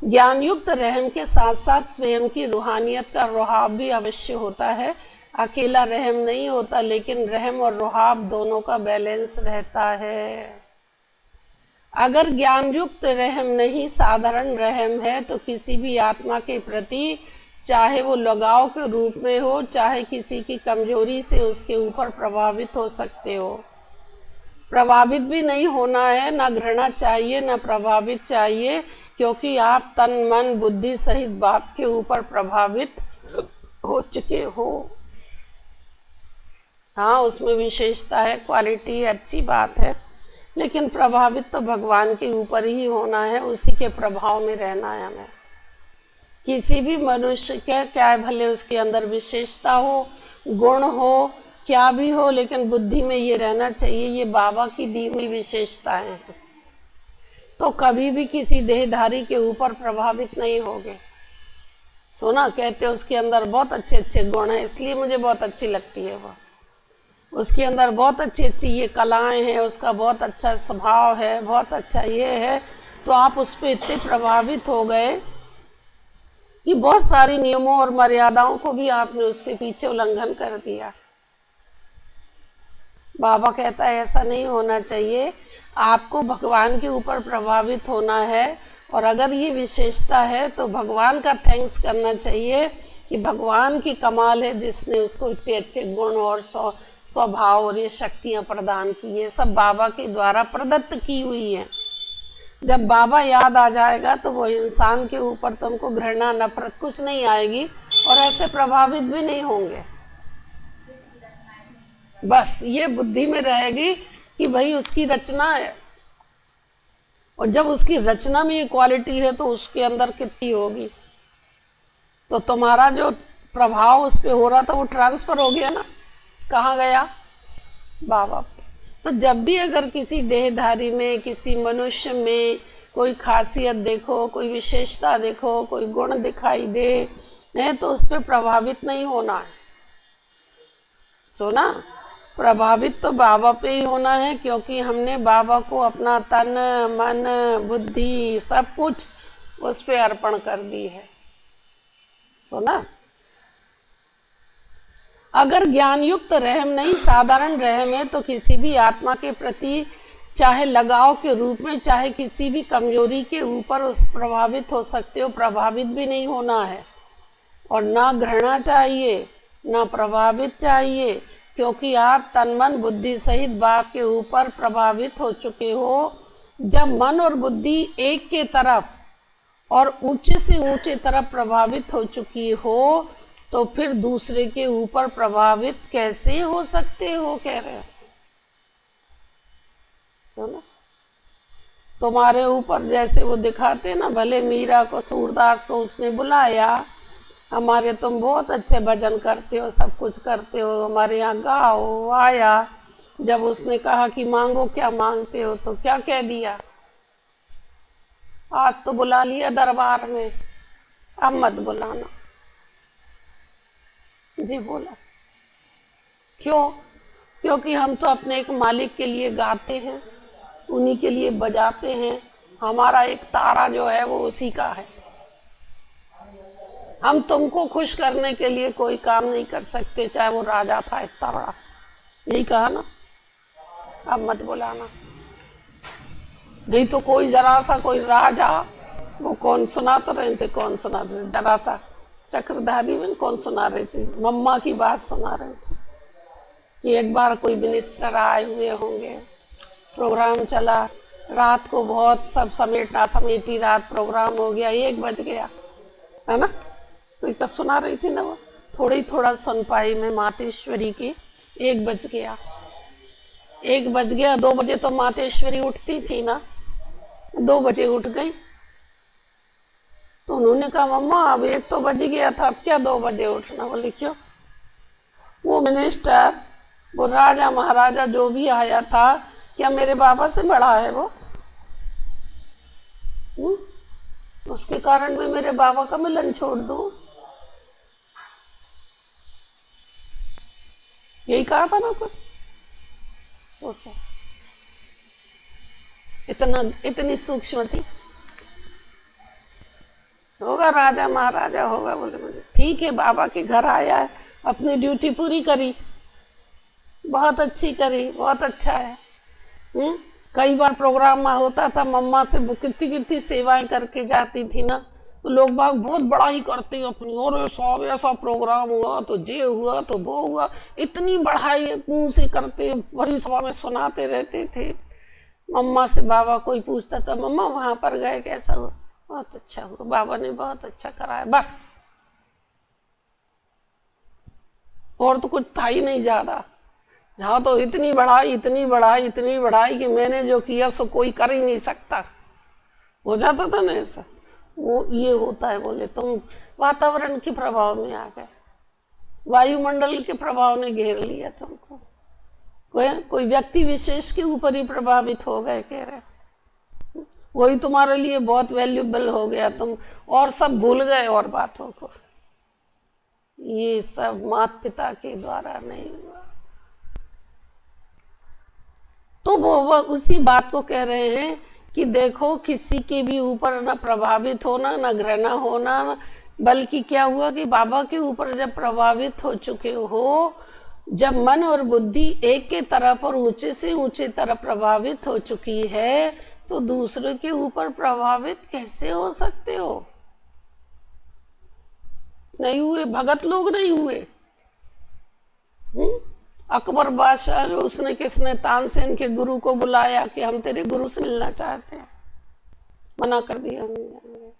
Speaker 1: ज्ञान युक्त रहम के साथ साथ स्वयं की रूहानियत का रुहाब भी अवश्य होता है। अकेला रहम नहीं होता, लेकिन रहम और रुहाब दोनों का बैलेंस रहता है। अगर ज्ञान युक्त रहम नहीं, साधारण रहम है, तो किसी भी आत्मा के प्रति चाहे वो लगाव के रूप में हो, चाहे किसी की कमजोरी से उसके ऊपर प्रभावित हो सकते हो। प्रभावित भी नहीं होना है, ना घृणा चाहिए ना प्रभावित चाहिए, क्योंकि आप तन मन बुद्धि सहित बाप के ऊपर प्रभावित हो चुके हो। हाँ, उसमें विशेषता है, क्वालिटी अच्छी बात है, लेकिन प्रभावित तो भगवान के ऊपर ही होना है, उसी के प्रभाव में रहना है हमें। किसी भी मनुष्य के क्या भले उसके अंदर विशेषता हो, गुण हो, क्या भी हो, लेकिन बुद्धि में ये रहना चाहिए ये बाबा की दी हुई विशेषताएं हैं, तो कभी भी किसी देहधारी के ऊपर प्रभावित नहीं होगे। सुना कहते उसके अंदर बहुत अच्छे अच्छे गुण हैं, इसलिए मुझे बहुत अच्छी लगती है वो। उसके अंदर बहुत अच्छी अच्छी ये कलाएं हैं, उसका बहुत अच्छा स्वभाव है, बहुत अच्छा ये है, तो आप उस पर इतने प्रभावित हो गए कि बहुत सारी नियमों और मर्यादाओं को भी आपने उसके पीछे उल्लंघन कर दिया। बाबा कहता है ऐसा नहीं होना चाहिए, आपको भगवान के ऊपर प्रभावित होना है, और अगर ये विशेषता है तो भगवान का थैंक्स करना चाहिए कि भगवान की कमाल है जिसने उसको इतने अच्छे गुण और स्वभाव और ये शक्तियाँ प्रदान की, ये सब बाबा के द्वारा प्रदत्त की हुई हैं। जब बाबा याद आ जाएगा तो वो इंसान के ऊपर तुमको घृणा नफरत कुछ नहीं आएगी, और ऐसे प्रभावित भी नहीं होंगे। बस ये बुद्धि में रहेगी कि भाई उसकी रचना है, और जब उसकी रचना में ये क्वालिटी है तो उसके अंदर कितनी होगी, तो तुम्हारा जो प्रभाव उस पर हो रहा था वो ट्रांसफर हो गया ना, कहाँ गया? बाबा पे। तो जब भी अगर किसी देहधारी में, किसी मनुष्य में कोई खासियत देखो, कोई विशेषता देखो, कोई गुण दिखाई दे, तो उस पर प्रभावित नहीं होना है। तो ना प्रभावित तो बाबा पे ही होना है, क्योंकि हमने बाबा को अपना तन मन बुद्धि सब कुछ उस पे अर्पण कर दी है। तो ना अगर ज्ञान युक्त रहम नहीं, साधारण रहम है, तो किसी भी आत्मा के प्रति चाहे लगाव के रूप में, चाहे किसी भी कमजोरी के ऊपर उस प्रभावित हो सकते हो। प्रभावित भी नहीं होना है, और ना घृणा चाहिए ना प्रभावित चाहिए, क्योंकि आप तन मन बुद्धि सहित बाप के ऊपर प्रभावित हो चुके हो। जब मन और बुद्धि एक के तरफ और ऊंचे से ऊंचे तरफ प्रभावित हो चुकी हो, तो फिर दूसरे के ऊपर प्रभावित कैसे हो सकते हो, कह रहे हैं। सुनो, तुम्हारे ऊपर जैसे वो दिखाते ना, भले मीरा को, सूरदास को उसने बुलाया, हमारे तुम बहुत अच्छे भजन करते हो, सब कुछ करते हो, हमारे यहाँ गाओ, आया। जब उसने कहा कि मांगो क्या मांगते हो, तो क्या कह दिया? आज तो बुला लिया दरबार में, अब मत बुलाना। जी बोला, क्यों? क्योंकि हम तो अपने एक मालिक के लिए गाते हैं, उन्हीं के लिए बजाते हैं, हमारा एक तारा जो है वो उसी का है। हम तुमको खुश करने के लिए कोई काम नहीं कर सकते, चाहे वो राजा था इतना बड़ा। यही कहा ना, अब मत बुलाना। नहीं तो कोई जरा सा कोई राजा, वो कौन सुना तो रहे थे, कौन सुना रहे थे, जरा सा चक्रधारी में कौन सुना रहे थे, मम्मा की बात सुना रहे थे कि एक बार कोई मिनिस्टर आए हुए होंगे, प्रोग्राम चला, रात को बहुत सब समेटा समेटी रात प्रोग्राम हो गया, 1 बज गया, है ना? तो इतना सुना रही थी ना, वो थोड़ी थोड़ा सुन पाई मैं मातेश्वरी की। 1 बज गया, 1 बज गया, 2 बजे तो मातेश्वरी उठती थी ना, 2 बजे उठ गई। तो उन्होंने कहा मम्मा अब 1 तो बज गया था, अब क्या 2 बजे उठना? बोले क्यों? वो मिनिस्टर, वो राजा महाराजा जो भी आया था, क्या मेरे बाबा से बड़ा है वो? उसके कारण मैं मेरे बाबा का मिलन छोड़ दूं? यही कहा था ना कुछ। सोचो, इतनी सूक्ष्म थी। होगा राजा महाराजा होगा। बोले मुझे ठीक है, बाबा के घर आया है, अपनी ड्यूटी पूरी करी, बहुत अच्छी करी, बहुत अच्छा है। कई बार प्रोग्राम में होता था, मम्मा से कितनी कितनी सेवाएं करके जाती थी ना, तो लोग बाग बहुत बड़ाई करते अपनी, और सब ऐसा प्रोग्राम हुआ तो ये हुआ तो वो हुआ, इतनी बढ़ाई मुंह से करते, बड़ी सभा में सुनाते रहते थे। मम्मा से बाबा कोई पूछता था, मम्मा वहां पर गए कैसा हुआ? बहुत अच्छा हुआ, बाबा ने बहुत अच्छा कराया, बस। और तो कुछ था ही नहीं ज्यादा। जहाँ तो इतनी बढ़ाई, इतनी बढ़ाई, इतनी बढ़ाई कि मैंने जो किया सो कोई कर ही नहीं सकता, हो जाता था ना ऐसा। वो ये होता है, बोले तुम वातावरण के प्रभाव में आ गए, वायुमंडल के प्रभाव ने घेर लिया तुमको, कोई व्यक्ति विशेष के ऊपर ही प्रभावित हो गए, कह रहे वही तुम्हारे लिए बहुत वैल्यूबल हो गया, तुम और सब भूल गए और बातों को। ये सब माता पिता के द्वारा नहीं हुआ। तो वो उसी बात को कह रहे हैं कि देखो, किसी के भी ऊपर ना प्रभावित होना, ना घृणा होना, बल्कि क्या हुआ कि बाबा के ऊपर जब प्रभावित हो चुके हो, जब मन और बुद्धि एक के तरफ और ऊंचे से ऊंचे तरफ प्रभावित हो चुकी है, तो दूसरे के ऊपर प्रभावित कैसे हो सकते हो? नहीं हुए, भगत लोग नहीं हुए। अकबर बादशाह, उसने किसने तानसेन के गुरु को बुलाया कि हम तेरे गुरु से मिलना चाहते हैं, मना कर दिया, हम नहीं जाएंगे,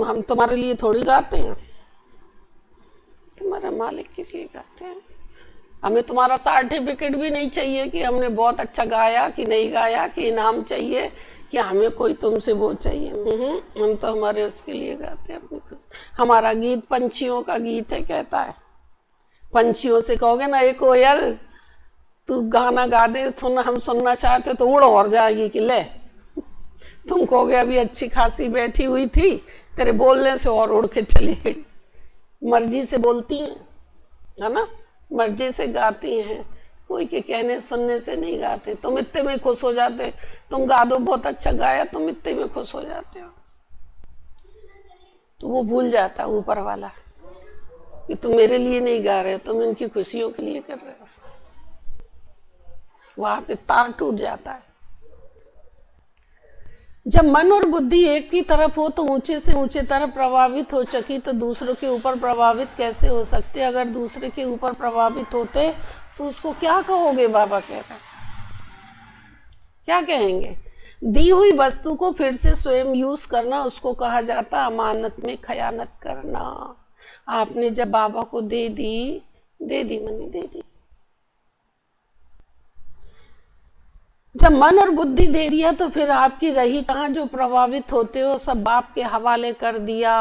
Speaker 1: हम तुम्हारे लिए थोड़ी गाते हैं, तुम्हारे मालिक के लिए गाते हैं। हमें तुम्हारा सर्टिफिकेट भी नहीं चाहिए कि हमने बहुत अच्छा गाया कि नहीं गाया, कि इनाम चाहिए, कि हमें कोई तुमसे वो चाहिए। हम तो हमारे उसके लिए गाते हैं, अपनी खुशी। हमारा गीत पंछियों का गीत है, कहता है। पंछियों से कहोगे ना, एक कोयल तू गाना गा दे, हम सुनना चाहते, तो उड़ और जाएगी कि ले। तुम कहोगे अभी अच्छी खासी बैठी हुई थी, तेरे बोलने से और उड़ के चली गई। मर्जी से बोलती हैं, है ना, मर्जी से गाती हैं, कोई के कहने सुनने से नहीं गाते। तुम इतने में खुश हो जाते, तुम गा दो बहुत अच्छा गाया, तुम इतने में खुश हो जाते हो। तो वो भूल जाता ऊपर वाला कि तुम मेरे लिए नहीं गा रहे, तुम इनकी खुशियों के लिए कर रहे हो। वहां से तार टूट जाता है। जब मन और बुद्धि एक की तरफ हो, तो ऊंचे से ऊंचे तरफ प्रभावित हो चुकी, तो दूसरों के ऊपर प्रभावित कैसे हो सकते? अगर दूसरे के ऊपर प्रभावित होते तो उसको क्या कहोगे? बाबा कह रहे, क्या कहेंगे? दी हुई वस्तु को फिर से स्वयं यूज करना, उसको कहा जाता अमानत में खयानत करना। आपने जब बाबा को दे दी मैंने दे दी, जब मन और बुद्धि दे दिया, तो फिर आपकी रही कहाँ? जो प्रभावित होते हो सब बाप के हवाले कर दिया।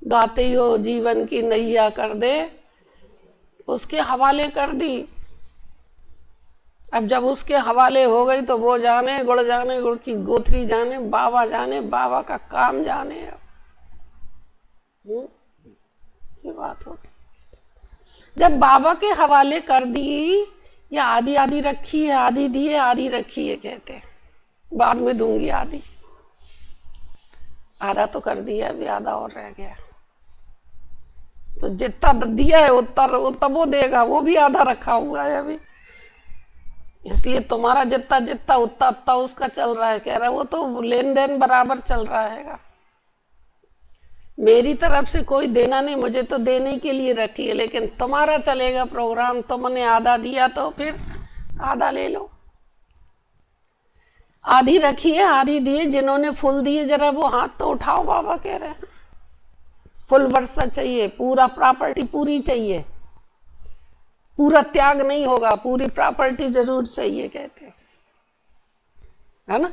Speaker 1: गाते हो जीवन की नैया कर दे, उसके हवाले कर दी। अब जब उसके हवाले हो गई तो वो जाने, गुड़ की गोथरी जाने, बाबा जाने, बाबा का काम जाने। ये बात होती। जब बाबा के हवाले कर दी, या आधी आधी रखी है, आधी दी है, आधी रखी है, कहते हैं बाद में दूंगी आधी। आधा तो कर दिया, अभी आधा और रह गया। तो जितना दिया है उतना वो देगा, वो भी आधा रखा हुआ है अभी। इसलिए तुम्हारा जितना जितना उतना उतना उसका चल रहा है, कह रहा है वो तो लेन देन बराबर चल रहा है। मेरी तरफ से कोई देना नहीं, मुझे तो देने के लिए रखी है, लेकिन तुम्हारा चलेगा प्रोग्राम, तुमने आधा दिया तो फिर आधा ले लो। आधी रखी है, आधी दिए। जिन्होंने फुल दिए जरा वो हाथ तो उठाओ, बाबा कह रहे हैं। फुल वर्षा चाहिए, पूरा प्रॉपर्टी पूरी चाहिए, पूरा त्याग नहीं होगा, पूरी प्रॉपर्टी जरूर चाहिए, कहते हैं। है ना।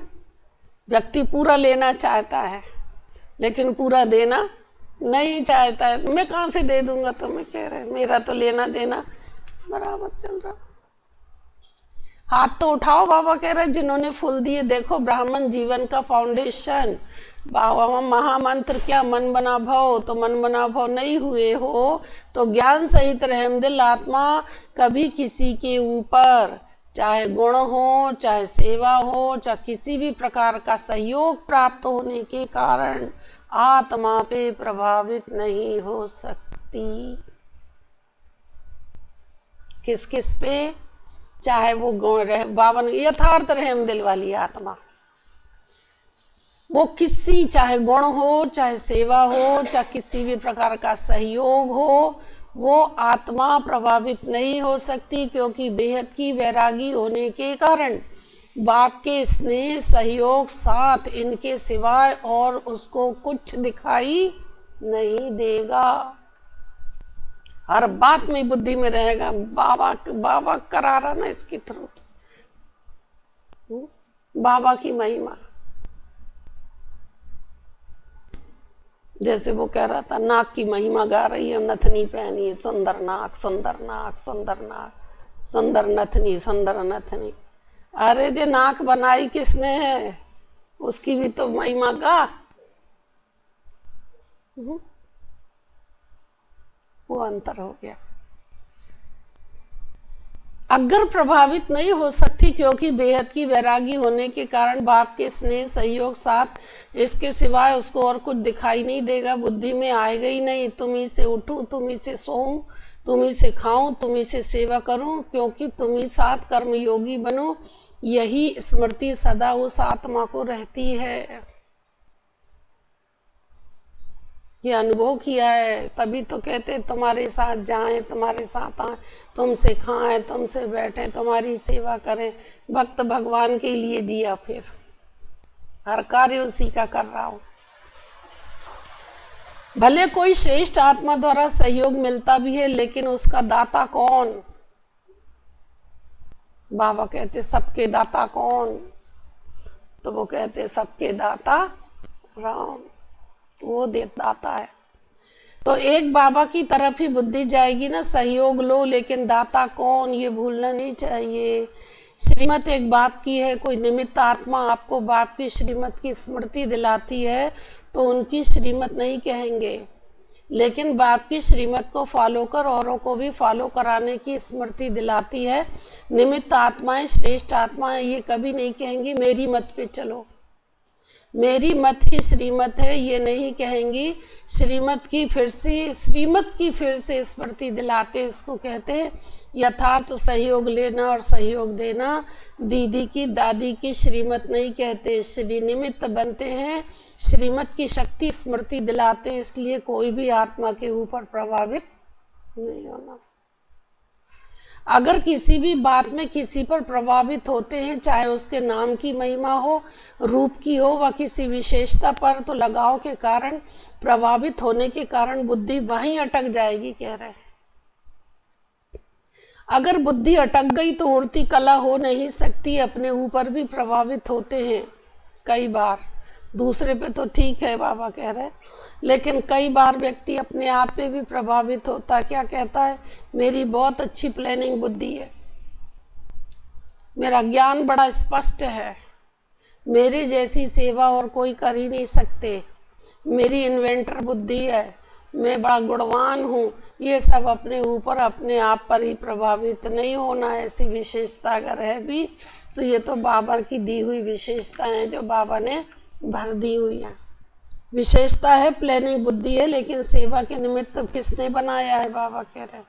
Speaker 1: व्यक्ति पूरा लेना चाहता है लेकिन पूरा देना नहीं चाहता है। मैं कहाँ से दे दूंगा, तो मैं कह रहे मेरा तो लेना देना बराबर चल रहा। हाथ तो उठाओ, बाबा कह रहे जिन्होंने फूल दिए। देखो ब्राह्मण जीवन का फाउंडेशन, बाबा महामंत्र क्या, मन बना भव। तो मन बना भव नहीं हुए हो तो ज्ञान सहित रहमदिल आत्मा कभी किसी के ऊपर, चाहे गुण हो, चाहे सेवा हो, चाहे किसी भी प्रकार का सहयोग प्राप्त होने के कारण आत्मा पे प्रभावित नहीं हो सकती। किस किस पे, चाहे वो गुण रहे, बावन यथार्थ रहमदिल वाली आत्मा, वो किसी, चाहे गुण हो, चाहे सेवा हो, चाहे किसी भी प्रकार का सहयोग हो, वो आत्मा प्रभावित नहीं हो सकती, क्योंकि बेहद की वैरागी होने के कारण बाप के स्नेह सहयोग साथ इनके सिवाय और उसको कुछ दिखाई नहीं देगा। हर बात में बुद्धि में रहेगा बाबा, बाबा करा रहा ना इसके थ्रू, बाबा की महिमा। जैसे वो कह रहा था नाक की महिमा गा रही है, नथनी पहनी है, सुंदर नाक सुंदर नाक सुंदर नाक, सुंदर नथनी सुंदर नथनी। अरे जे नाक बनाई किसने है, उसकी भी तो महिमा गा। वो अंतर हो गया। अगर प्रभावित नहीं हो सकती, क्योंकि बेहद की वैरागी होने के कारण बाप के स्नेह सहयोग साथ इसके सिवाय उसको और कुछ दिखाई नहीं देगा, बुद्धि में आएगा ही नहीं। तुम ही से उठूं, तुम ही से सोऊं, तुम ही से खाऊं, तुम ही से सेवा करूं, क्योंकि तुम ही साथ कर्मयोगी बनूं, यही स्मृति सदा उस आत्मा को रहती है। ये अनुभव किया है, तभी तो कहते तुम्हारे साथ जाएं, तुम्हारे साथ आए, तुमसे खाएं, तुमसे बैठें, तुम्हारी सेवा करें। भक्त भगवान के लिए जिया, फिर हर कार्य उसी का कर रहा हूं। भले कोई श्रेष्ठ आत्मा द्वारा सहयोग मिलता भी है, लेकिन उसका दाता कौन? बाबा कहते सबके दाता कौन? तो वो कहते सबके दाता राम, वो दाता है। तो एक बाबा की तरफ ही बुद्धि जाएगी ना, सहयोग लो, लेकिन दाता कौन ये भूलना नहीं चाहिए। श्रीमत एक बाप की है, कोई निमित्त आत्मा आपको बाप की श्रीमत की स्मृति दिलाती है तो उनकी श्रीमत नहीं कहेंगे, लेकिन बाप की श्रीमत को फॉलो कर औरों को भी फॉलो कराने की स्मृति दिलाती है। निमित्त आत्माएं, श्रेष्ठ आत्माएं ये कभी नहीं कहेंगी मेरी मत पे चलो, मेरी मत ही श्रीमत है, ये नहीं कहेंगी। श्रीमत की फिर से स्मृति दिलाते, इसको कहते हैं यथार्थ सहयोग लेना और सहयोग देना। दीदी की दादी की श्रीमत नहीं कहते, श्री निमित्त बनते हैं, श्रीमत की शक्ति स्मृति दिलाते हैं, इसलिए कोई भी आत्मा के ऊपर प्रभावित नहीं होना। अगर किसी भी बात में किसी पर प्रभावित होते हैं, चाहे उसके नाम की महिमा हो, रूप की हो, व किसी विशेषता पर, तो लगाव के कारण, प्रभावित होने के कारण बुद्धि वहीं अटक जाएगी, कह रहे हैं। अगर बुद्धि अटक गई तो उड़ती कला हो नहीं सकती। अपने ऊपर भी प्रभावित होते हैं कई बार, दूसरे पे तो ठीक है बाबा कह रहे, लेकिन कई बार व्यक्ति अपने आप पे भी प्रभावित होता है। क्या कहता है, मेरी बहुत अच्छी प्लानिंग बुद्धि है, मेरा ज्ञान बड़ा स्पष्ट है, मेरी जैसी सेवा और कोई कर ही नहीं सकते, मेरी इन्वेंटर बुद्धि है, मैं बड़ा गुणवान हूँ। ये सब अपने ऊपर अपने आप पर ही प्रभावित नहीं होना। ऐसी विशेषता अगर है भी तो ये तो बाबा की दी हुई विशेषता है, जो बाबा ने भर दी हुई है। विशेषता है, प्लानिंग बुद्धि है, लेकिन सेवा के निमित्त किसने बनाया है? बाबा कह रहे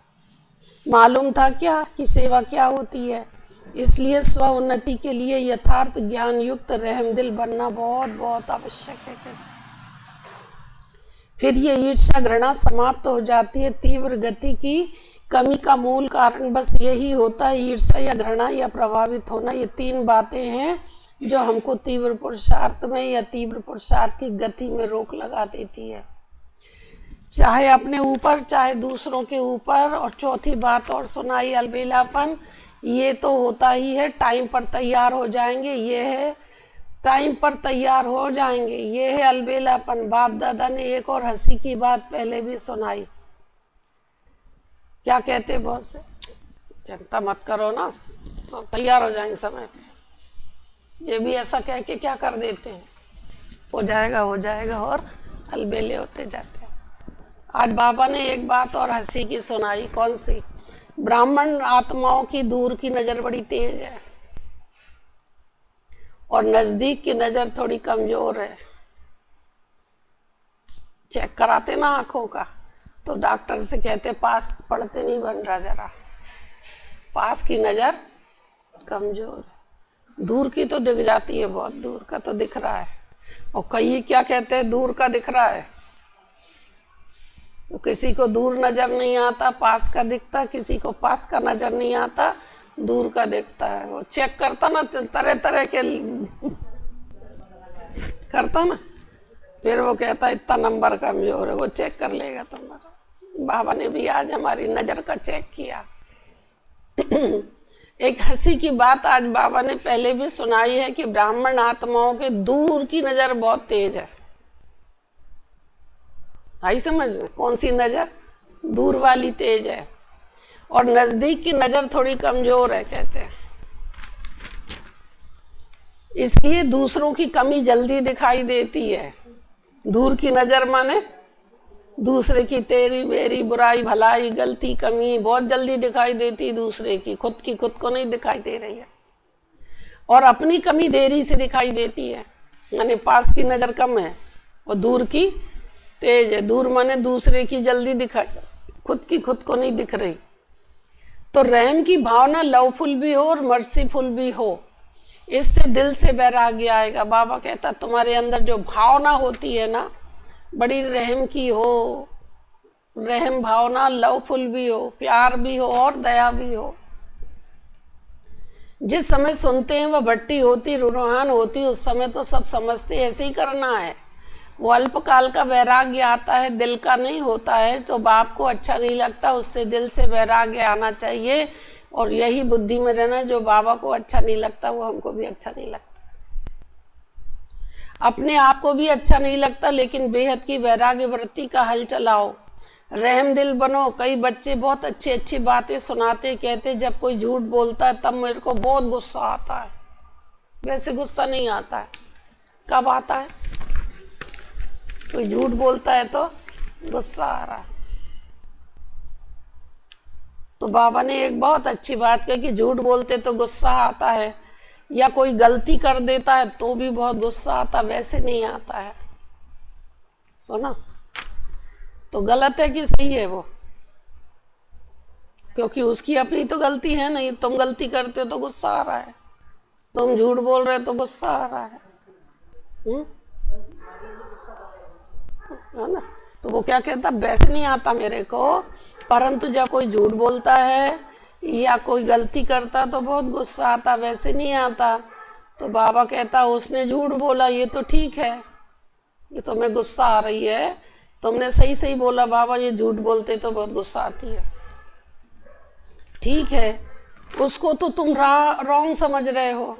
Speaker 1: मालूम था क्या कि सेवा क्या होती है, इसलिए स्व उन्नति के लिए यथार्थ ज्ञान युक्त रहमदिल बनना बहुत बहुत आवश्यक है। फिर ये ईर्ष्या घृणा समाप्त हो जाती है। तीव्र गति की कमी का मूल कारण बस यही होता है, ईर्ष्या या घृणा या प्रभावित होना। ये तीन बातें हैं जो हमको तीव्र पुरुषार्थ में या तीव्र पुरुषार्थ की गति में रोक लगा देती है, चाहे अपने ऊपर चाहे दूसरों के ऊपर। और चौथी बात और सुनाई, अलबेलापन, ये तो होता ही है, टाइम पर तैयार हो जाएंगे, ये है टाइम पर तैयार हो जाएंगे। ये है अलबेलापन। बाप दादा ने एक और हंसी की बात पहले भी सुनाई। क्या कहते बहुत से, चिंता मत करो ना, तो तैयार हो जाएंगे समय पे। ये भी ऐसा कह के क्या कर देते हैं, हो जाएगा हो जाएगा, और अलबेले होते जाते हैं। आज बाबा ने एक बात और हंसी की सुनाई। कौन सी? ब्राह्मण आत्माओं की दूर की नजर बड़ी तेज है और नजदीक की नजर थोड़ी कमजोर है। चेक कराते ना आंखों का, तो डॉक्टर से कहते पास पढ़ते नहीं बन रहा, जरा पास की नजर कमजोर, दूर की तो दिख जाती है, बहुत दूर का तो दिख रहा है। और कई क्या कहते हैं, दूर का दिख रहा है। तो किसी को दूर नजर नहीं आता, पास का दिखता, किसी को पास का नजर नहीं आता, दूर का दिखता है। वो चेक करता ना, तरह तरह के करता ना, फिर वो कहता इतना नंबर कमजोर है, वो चेक कर लेगा तुम्हारा। बाबा ने भी आज हमारी नजर का चेक किया। एक हंसी की बात आज बाबा ने पहले भी सुनाई है कि ब्राह्मण आत्माओं के दूर की नजर बहुत तेज है। आई समझ में? कौन सी नजर? दूर वाली तेज है, और नजदीक की नजर थोड़ी कमजोर है कहते हैं। इसलिए दूसरों की कमी जल्दी दिखाई देती है। दूर की नजर माने दूसरे की तेरी मेरी बुराई भलाई गलती कमी बहुत जल्दी दिखाई देती, दूसरे की खुद को नहीं दिखाई दे रही है। और अपनी कमी देरी से दिखाई देती है, यानी पास की नजर कम है और दूर की तेज है। दूर माने दूसरे की जल्दी दिखाई, खुद को नहीं दिख रही। तो रहम की भावना लवफुल भी हो और मर्सीफुल भी हो, इससे दिल से वैराग्य आएगा। बाबा कहता तुम्हारे अंदर जो भावना होती है ना, बड़ी रहम की हो, रहम भावना लवफुल भी हो, प्यार भी हो और दया भी हो। जिस समय सुनते हैं वह भट्टी होती, रूहान होती, उस समय तो सब समझते ऐसे ही करना है। वो अल्पकाल का वैराग्य आता है, दिल का नहीं होता है। तो बाप को अच्छा नहीं लगता, उससे दिल से वैराग्य आना चाहिए। और यही बुद्धि में रहना, जो बाबा को अच्छा नहीं लगता वो हमको भी अच्छा नहीं लगता। अपने आप को भी अच्छा नहीं लगता, लेकिन बेहद की वैराग्य वृत्ति का हल चलाओ, रहम दिल बनो। कई बच्चे बहुत अच्छी अच्छी बातें सुनाते, कहते जब कोई झूठ बोलता है तब मेरे को बहुत गुस्सा आता है। वैसे गुस्सा नहीं आता है, कब आता है? कोई झूठ बोलता है तो गुस्सा आ रहा है। तो बाबा ने एक बहुत अच्छी बात कही कि झूठ बोलते तो गुस्सा आता है, या कोई गलती कर देता है तो भी बहुत गुस्सा आता, वैसे नहीं आता है। सुना? तो गलत है कि सही है वो? क्योंकि उसकी अपनी तो गलती है नहीं। तुम गलती करते हो तो गुस्सा आ रहा है, तुम झूठ बोल रहे हो तो गुस्सा आ रहा है ना? तो वो क्या कहता, वैसे नहीं आता मेरे को, परंतु जब कोई झूठ बोलता है या कोई गलती करता तो बहुत गुस्सा आता, वैसे नहीं आता। तो बाबा कहता उसने झूठ बोला, ये तो ठीक है, ये तुम्हें गुस्सा आ रही है, तुमने सही सही बोला बाबा, ये झूठ बोलते तो बहुत गुस्सा आती है। ठीक है, उसको तो तुम रॉन्ग समझ रहे हो।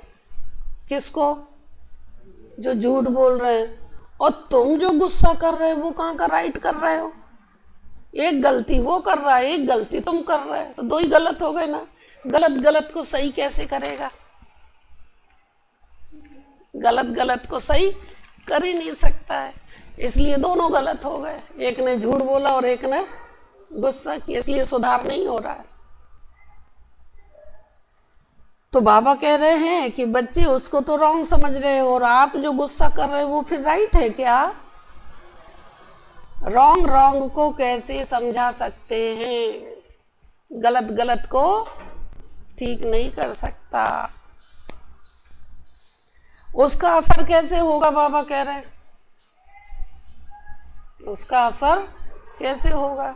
Speaker 1: किसको? जो झूठ बोल रहे हैं। और तुम जो गुस्सा कर रहे हो वो कहाँ का राइट कर रहे हो? एक गलती वो कर रहा है, एक गलती तुम कर रहे हो, तो दो ही गलत हो गए ना। गलत गलत को सही कैसे करेगा? गलत गलत को सही कर ही नहीं सकता है, इसलिए दोनों गलत हो गए। एक ने झूठ बोला और एक ने गुस्सा किया, इसलिए सुधार नहीं हो रहा है। तो बाबा कह रहे हैं कि बच्चे उसको तो रॉन्ग समझ रहे हो, और आप जो गुस्सा कर रहे हो वो फिर राइट है क्या? रॉन्ग को कैसे समझा सकते हैं? गलत गलत को ठीक नहीं कर सकता। उसका असर कैसे होगा? बाबा कह रहे हैं उसका असर कैसे होगा?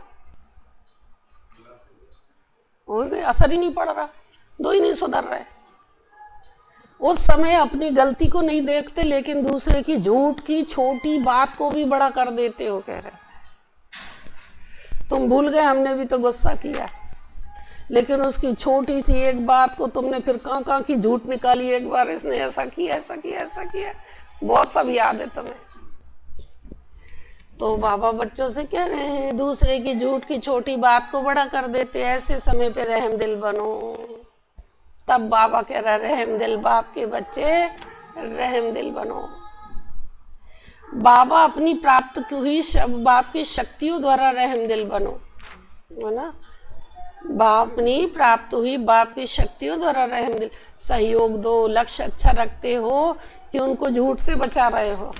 Speaker 1: असर ही नहीं पड़ रहा, दो ही नहीं सुधर रहे। उस समय अपनी गलती को नहीं देखते, लेकिन दूसरे की झूठ की छोटी बात को भी बड़ा कर देते हो। कह रहे तुम भूल गए हमने भी तो गुस्सा किया, लेकिन उसकी छोटी सी एक बात को तुमने फिर कहाँ की झूठ निकाली, एक बार इसने ऐसा किया, ऐसा किया, ऐसा किया, बहुत सब याद है तुम्हें। तो बाबा बच्चों से कह रहे हैं दूसरे की झूठ की छोटी बात को बड़ा कर देते, ऐसे समय पे रहम दिल बनो। तब बाबा कह रहा रहम दिल बाप के बच्चे, रहम दिल बनो। बाबा अपनी प्राप्त हुई बाप की शक्तियों द्वारा रहम दिल बनो, है ना। बाप ने प्राप्त हुई बाप की शक्तियों द्वारा रहम दिल, सहयोग दो, लक्ष्य अच्छा रखते हो कि उनको झूठ से बचा रहे हो।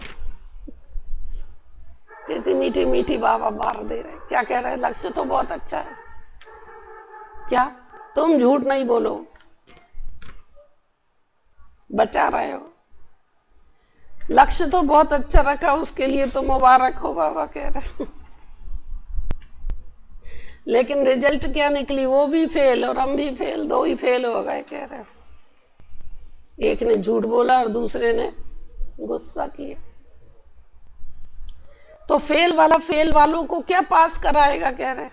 Speaker 1: कैसी मीठी मीठी बाबा बार दे रहे, क्या कह रहे हैं, लक्ष्य तो बहुत अच्छा है, क्या तुम झूठ नहीं बोलो, बचा रहे हो, लक्ष्य तो बहुत अच्छा रखा, उसके लिए तो मुबारक हो बाबा कह रहे। लेकिन रिजल्ट क्या निकली, वो भी फेल और हम भी फेल, दो ही फेल हो गए कह रहे। एक ने झूठ बोला और दूसरे ने गुस्सा किया। तो फेल वाला फेल वालों को क्या पास कराएगा कह रहे।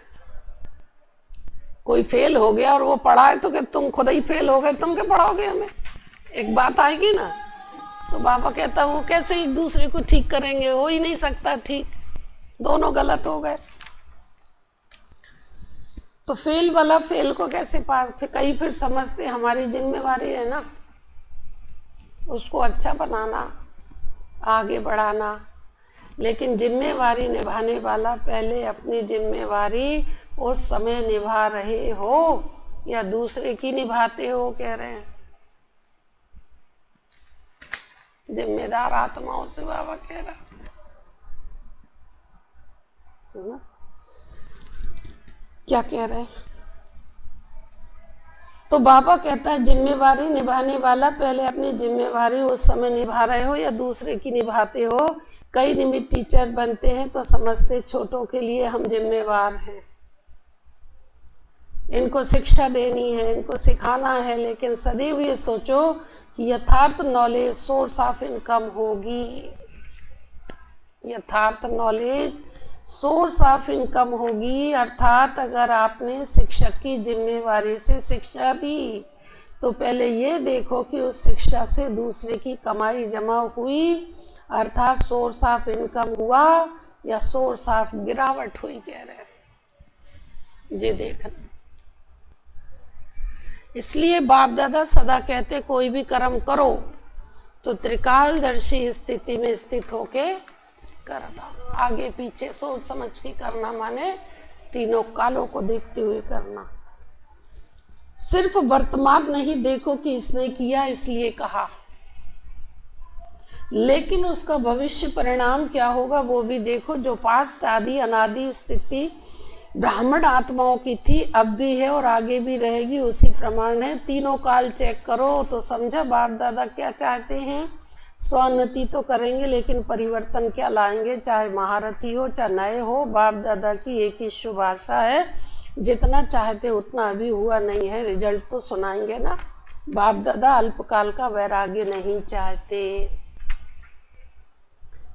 Speaker 1: कोई फेल हो गया और वो पढ़ाए तो क्या तुम खुद ही फेल हो गए, तुम क्या पढ़ाओगे हमें, एक बात आएगी ना। तो बाबा कहता वो कैसे एक दूसरे को ठीक करेंगे, हो ही नहीं सकता ठीक, दोनों गलत हो गए। तो फेल वाला फेल को कैसे पास, फिर कई फिर समझते हमारी जिम्मेवारी है ना उसको अच्छा बनाना, आगे बढ़ाना। लेकिन जिम्मेवारी निभाने वाला पहले अपनी जिम्मेवारी उस समय निभा रहे हो या दूसरे की निभाते हो कह रहे हैं। जिम्मेदार आत्माओं से बाबा कह रहा, सुना क्या कह रहे हैं। तो बाबा कहता है जिम्मेवारी निभाने वाला पहले अपनी जिम्मेवारी उस समय निभा रहे हो या दूसरे की निभाते हो। कई निमित्त टीचर बनते हैं तो समझते छोटों के लिए हम जिम्मेवार हैं, इनको शिक्षा देनी है, इनको सिखाना है। लेकिन सदैव ये सोचो कि यथार्थ नॉलेज सोर्स ऑफ इनकम होगी, यथार्थ नॉलेज सोर्स ऑफ इनकम होगी। अर्थात अगर आपने शिक्षक की जिम्मेवारी से शिक्षा दी तो पहले ये देखो कि उस शिक्षा से दूसरे की कमाई जमा हुई, अर्थात सोर्स ऑफ इनकम हुआ या सोर्स ऑफ गिरावट हुई कह रहे हैं, ये देखना। इसलिए बाप दादा सदा कहते कोई भी कर्म करो तो त्रिकालदर्शी स्थिति में स्थित होके करना, आगे पीछे सोच समझ के करना, माने तीनों कालों को देखते हुए करना। सिर्फ वर्तमान नहीं देखो कि इसने किया इसलिए कहा, लेकिन उसका भविष्य परिणाम क्या होगा वो भी देखो। जो पास्ट आदि अनादि स्थिति ब्राह्मण आत्माओं की थी, अब भी है और आगे भी रहेगी, उसी प्रमाण है। तीनों काल चेक करो तो समझा बाप दादा क्या चाहते हैं। स्वोन्नति तो करेंगे लेकिन परिवर्तन क्या लाएंगे, चाहे महारथी हो चाहे नए हो। बाप दादा की एक ही शुभ आशा है, जितना चाहते उतना अभी हुआ नहीं है, रिजल्ट तो सुनाएंगे ना। बाप दादा अल्पकाल का वैराग्य नहीं चाहते,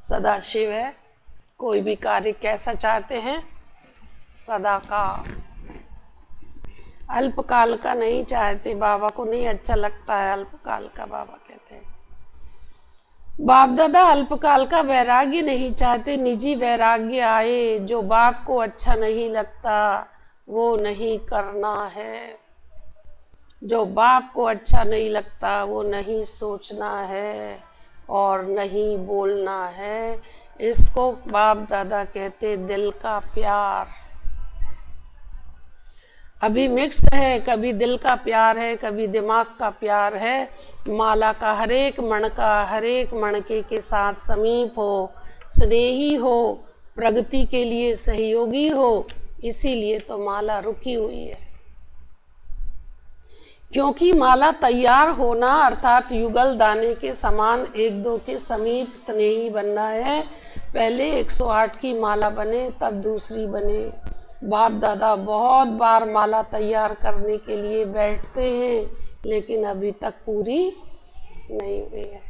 Speaker 1: सदाशिव है, कोई भी कार्य कैसा चाहते हैं, सदा का, अल्पकाल का नहीं चाहते। बाबा को नहीं अच्छा लगता है अल्पकाल का, बाबा कहते हैं। बाप दादा अल्पकाल का वैराग्य नहीं चाहते, निजी वैराग्य आए। जो बाप को अच्छा नहीं लगता वो नहीं करना है, जो बाप को अच्छा नहीं लगता वो नहीं सोचना है और नहीं बोलना है। इसको बाप दादा कहते दिल का प्यार। अभी मिक्स है, कभी दिल का प्यार है, कभी दिमाग का प्यार है। माला का हरेक मणके के साथ समीप हो, स्नेही हो, प्रगति के लिए सहयोगी हो, इसीलिए तो माला रुकी हुई है। क्योंकि माला तैयार होना अर्थात युगल दाने के समान एक दो के समीप स्नेही बनना है। पहले 108 की माला बने तब दूसरी बने। बाप दादा बहुत बार माला तैयार करने के लिए बैठते हैं लेकिन अभी तक पूरी नहीं हुई है।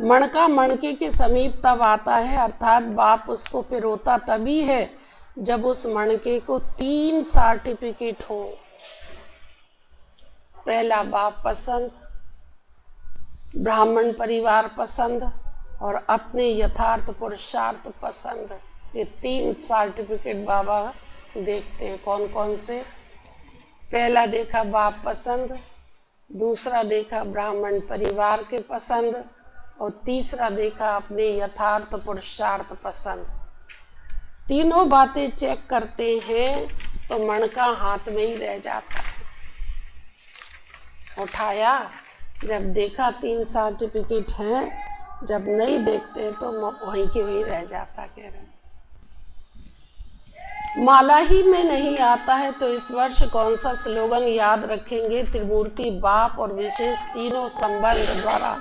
Speaker 1: मणका मणके के समीप तब आता है, अर्थात बाप उसको पिरोता तभी है जब उस मणके को 3 सर्टिफिकेट हो। पहला बाप पसंद, ब्राह्मण परिवार पसंद और अपने यथार्थ पुरुषार्थ पसंद। ये 3 सर्टिफिकेट बाबा देखते हैं। कौन कौन से? पहला देखा बाप पसंद, दूसरा देखा ब्राह्मण परिवार के पसंद और तीसरा देखा अपने यथार्थ पुरुषार्थ पसंद। तीनों बातें चेक करते हैं तो मन का हाथ में ही रह जाता है। उठाया, जब देखा 3 सर्टिफिकेट हैं, जब नहीं देखते तो वहीं के वहीं रह जाता। कह रहे माला ही में नहीं आता है तो इस वर्ष कौन सा स्लोगन याद रखेंगे? त्रिमूर्ति बाप और विशेष तीनों संबंध द्वारा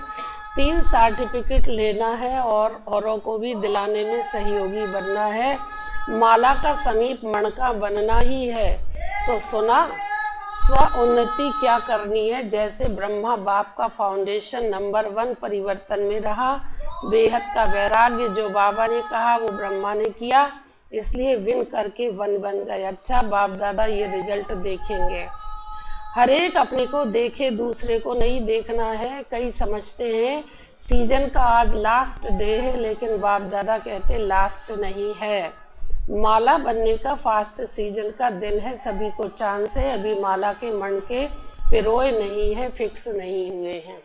Speaker 1: 3 सर्टिफिकेट लेना है और औरों को भी दिलाने में सहयोगी बनना है। माला का समीप मन का बनना ही है। तो सुना, स्व उन्नति क्या करनी है? जैसे ब्रह्मा बाप का फाउंडेशन नंबर 1 परिवर्तन में रहा। बेहद का वैराग्य जो बाबा ने कहा वो ब्रह्मा ने किया, इसलिए विन करके 1 बन गए। अच्छा बाप दादा ये रिजल्ट देखेंगे। हर एक अपने को देखे, दूसरे को नहीं देखना है। कई समझते हैं सीजन का आज लास्ट डे है, लेकिन बाप दादा कहते लास्ट नहीं है। माला बनने का फास्ट सीजन का दिन है। सभी को चांस है। अभी माला के मन के पिरोए नहीं है, फिक्स नहीं हुए हैं।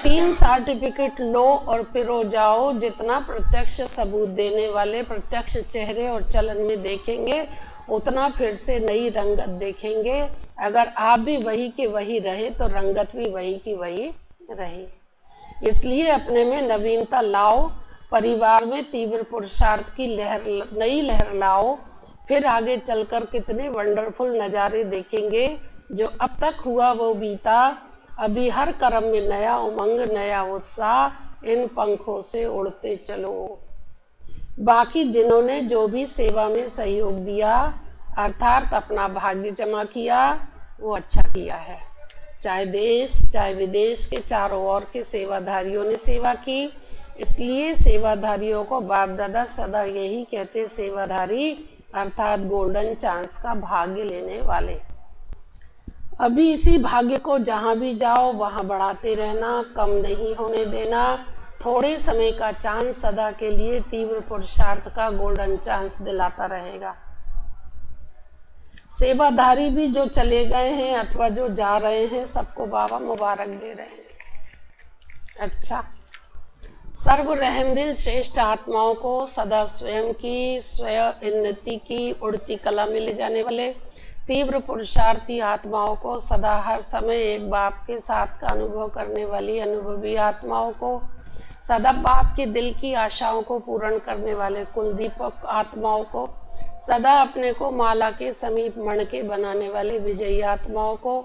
Speaker 1: 3 सर्टिफिकेट लो और पिरो जाओ। जितना प्रत्यक्ष सबूत देने वाले प्रत्यक्ष चेहरे और चलन में देखेंगे, उतना फिर से नई रंगत देखेंगे। अगर आप भी वही के वही रहे तो रंगत भी वही की वही रही। इसलिए अपने में नवीनता लाओ, परिवार में तीव्र पुरुषार्थ की नई लहर लाओ। फिर आगे चलकर कितने वंडरफुल नज़ारे देखेंगे। जो अब तक हुआ वो बीता। अभी हर कर्म में नया उमंग, नया उत्साह। इन पंखों से उड़ते चलो। बाकी जिन्होंने जो भी सेवा में सहयोग दिया, अर्थात अपना भाग्य जमा किया, वो अच्छा किया है। चाहे देश चाहे विदेश के चारों ओर के सेवाधारियों ने सेवा की। इसलिए सेवाधारियों को बाप दादा सदा यही कहते, सेवाधारी अर्थात गोल्डन चांस का भाग्य लेने वाले। अभी इसी भाग्य को जहाँ भी जाओ वहाँ बढ़ाते रहना, कम नहीं होने देना। थोड़े समय का चांस सदा के लिए तीव्र पुरुषार्थ का गोल्डन चांस दिलाता रहेगा। सेवाधारी भी जो चले गए हैं अथवा जो जा रहे हैं, सबको बाबा मुबारक दे रहे हैं। अच्छा, सर्व रहमदिल श्रेष्ठ आत्माओं को सदा स्वयं की स्वयं उन्नति की उड़ती कला में ले जाने वाले तीव्र पुरुषार्थी आत्माओं को, सदा हर समय एक बाप के साथ का अनुभव करने वाली अनुभवी आत्माओं को, सदा बाप के दिल की आशाओं को पूर्ण करने वाले कुलदीपक आत्माओं को, सदा अपने को माला के समीप मणके बनाने वाले विजयी आत्माओं को,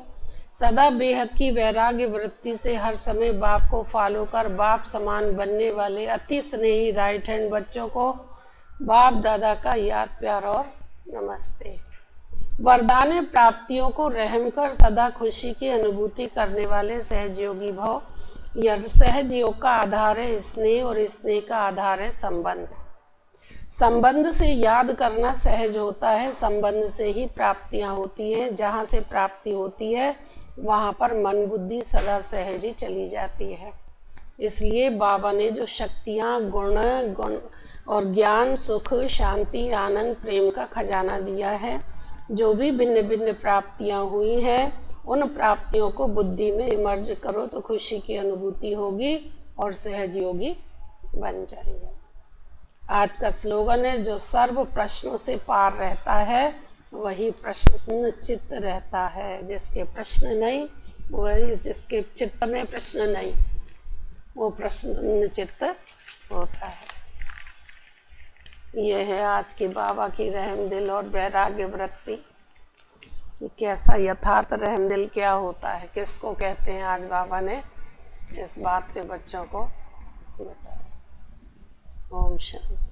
Speaker 1: सदा बेहद की वैराग्य वृत्ति से हर समय बाप को फॉलो कर बाप समान बनने वाले अति स्नेही राइट हैंड बच्चों को बाप दादा का याद प्यार और नमस्ते। वरदान प्राप्तियों को रहम कर सदा खुशी की अनुभूति करने वाले सहजयोगी भव। यह सहजयोग का आधार है स्नेह और स्नेह का आधार है संबंध। संबंध से याद करना सहज होता है, संबंध से ही प्राप्तियां होती हैं। जहाँ से प्राप्ति होती है वहाँ पर मन बुद्धि सदा सहज ही चली जाती है। इसलिए बाबा ने जो शक्तियाँ गुण और ज्ञान सुख शांति आनंद प्रेम का खजाना दिया है, जो भी भिन्न भिन्न प्राप्तियाँ हुई हैं, उन प्राप्तियों को बुद्धि में इमर्ज करो तो खुशी की अनुभूति होगी और सहजयोगी बन जाएंगे। आज का स्लोगन है, जो सर्व प्रश्नों से पार रहता है वही प्रश्न चित्त रहता है। जिसके प्रश्न नहीं, वही जिसके चित्त में प्रश्न नहीं, वो प्रश्न चित्त होता है। यह है आज की बाबा की रहम दिल और वैराग्य वृत्ति कि कैसा यथार्थ रहम दिल क्या होता है, किसको कहते हैं। आज बाबा ने इस बात पे बच्चों को बताया। ओम शांति।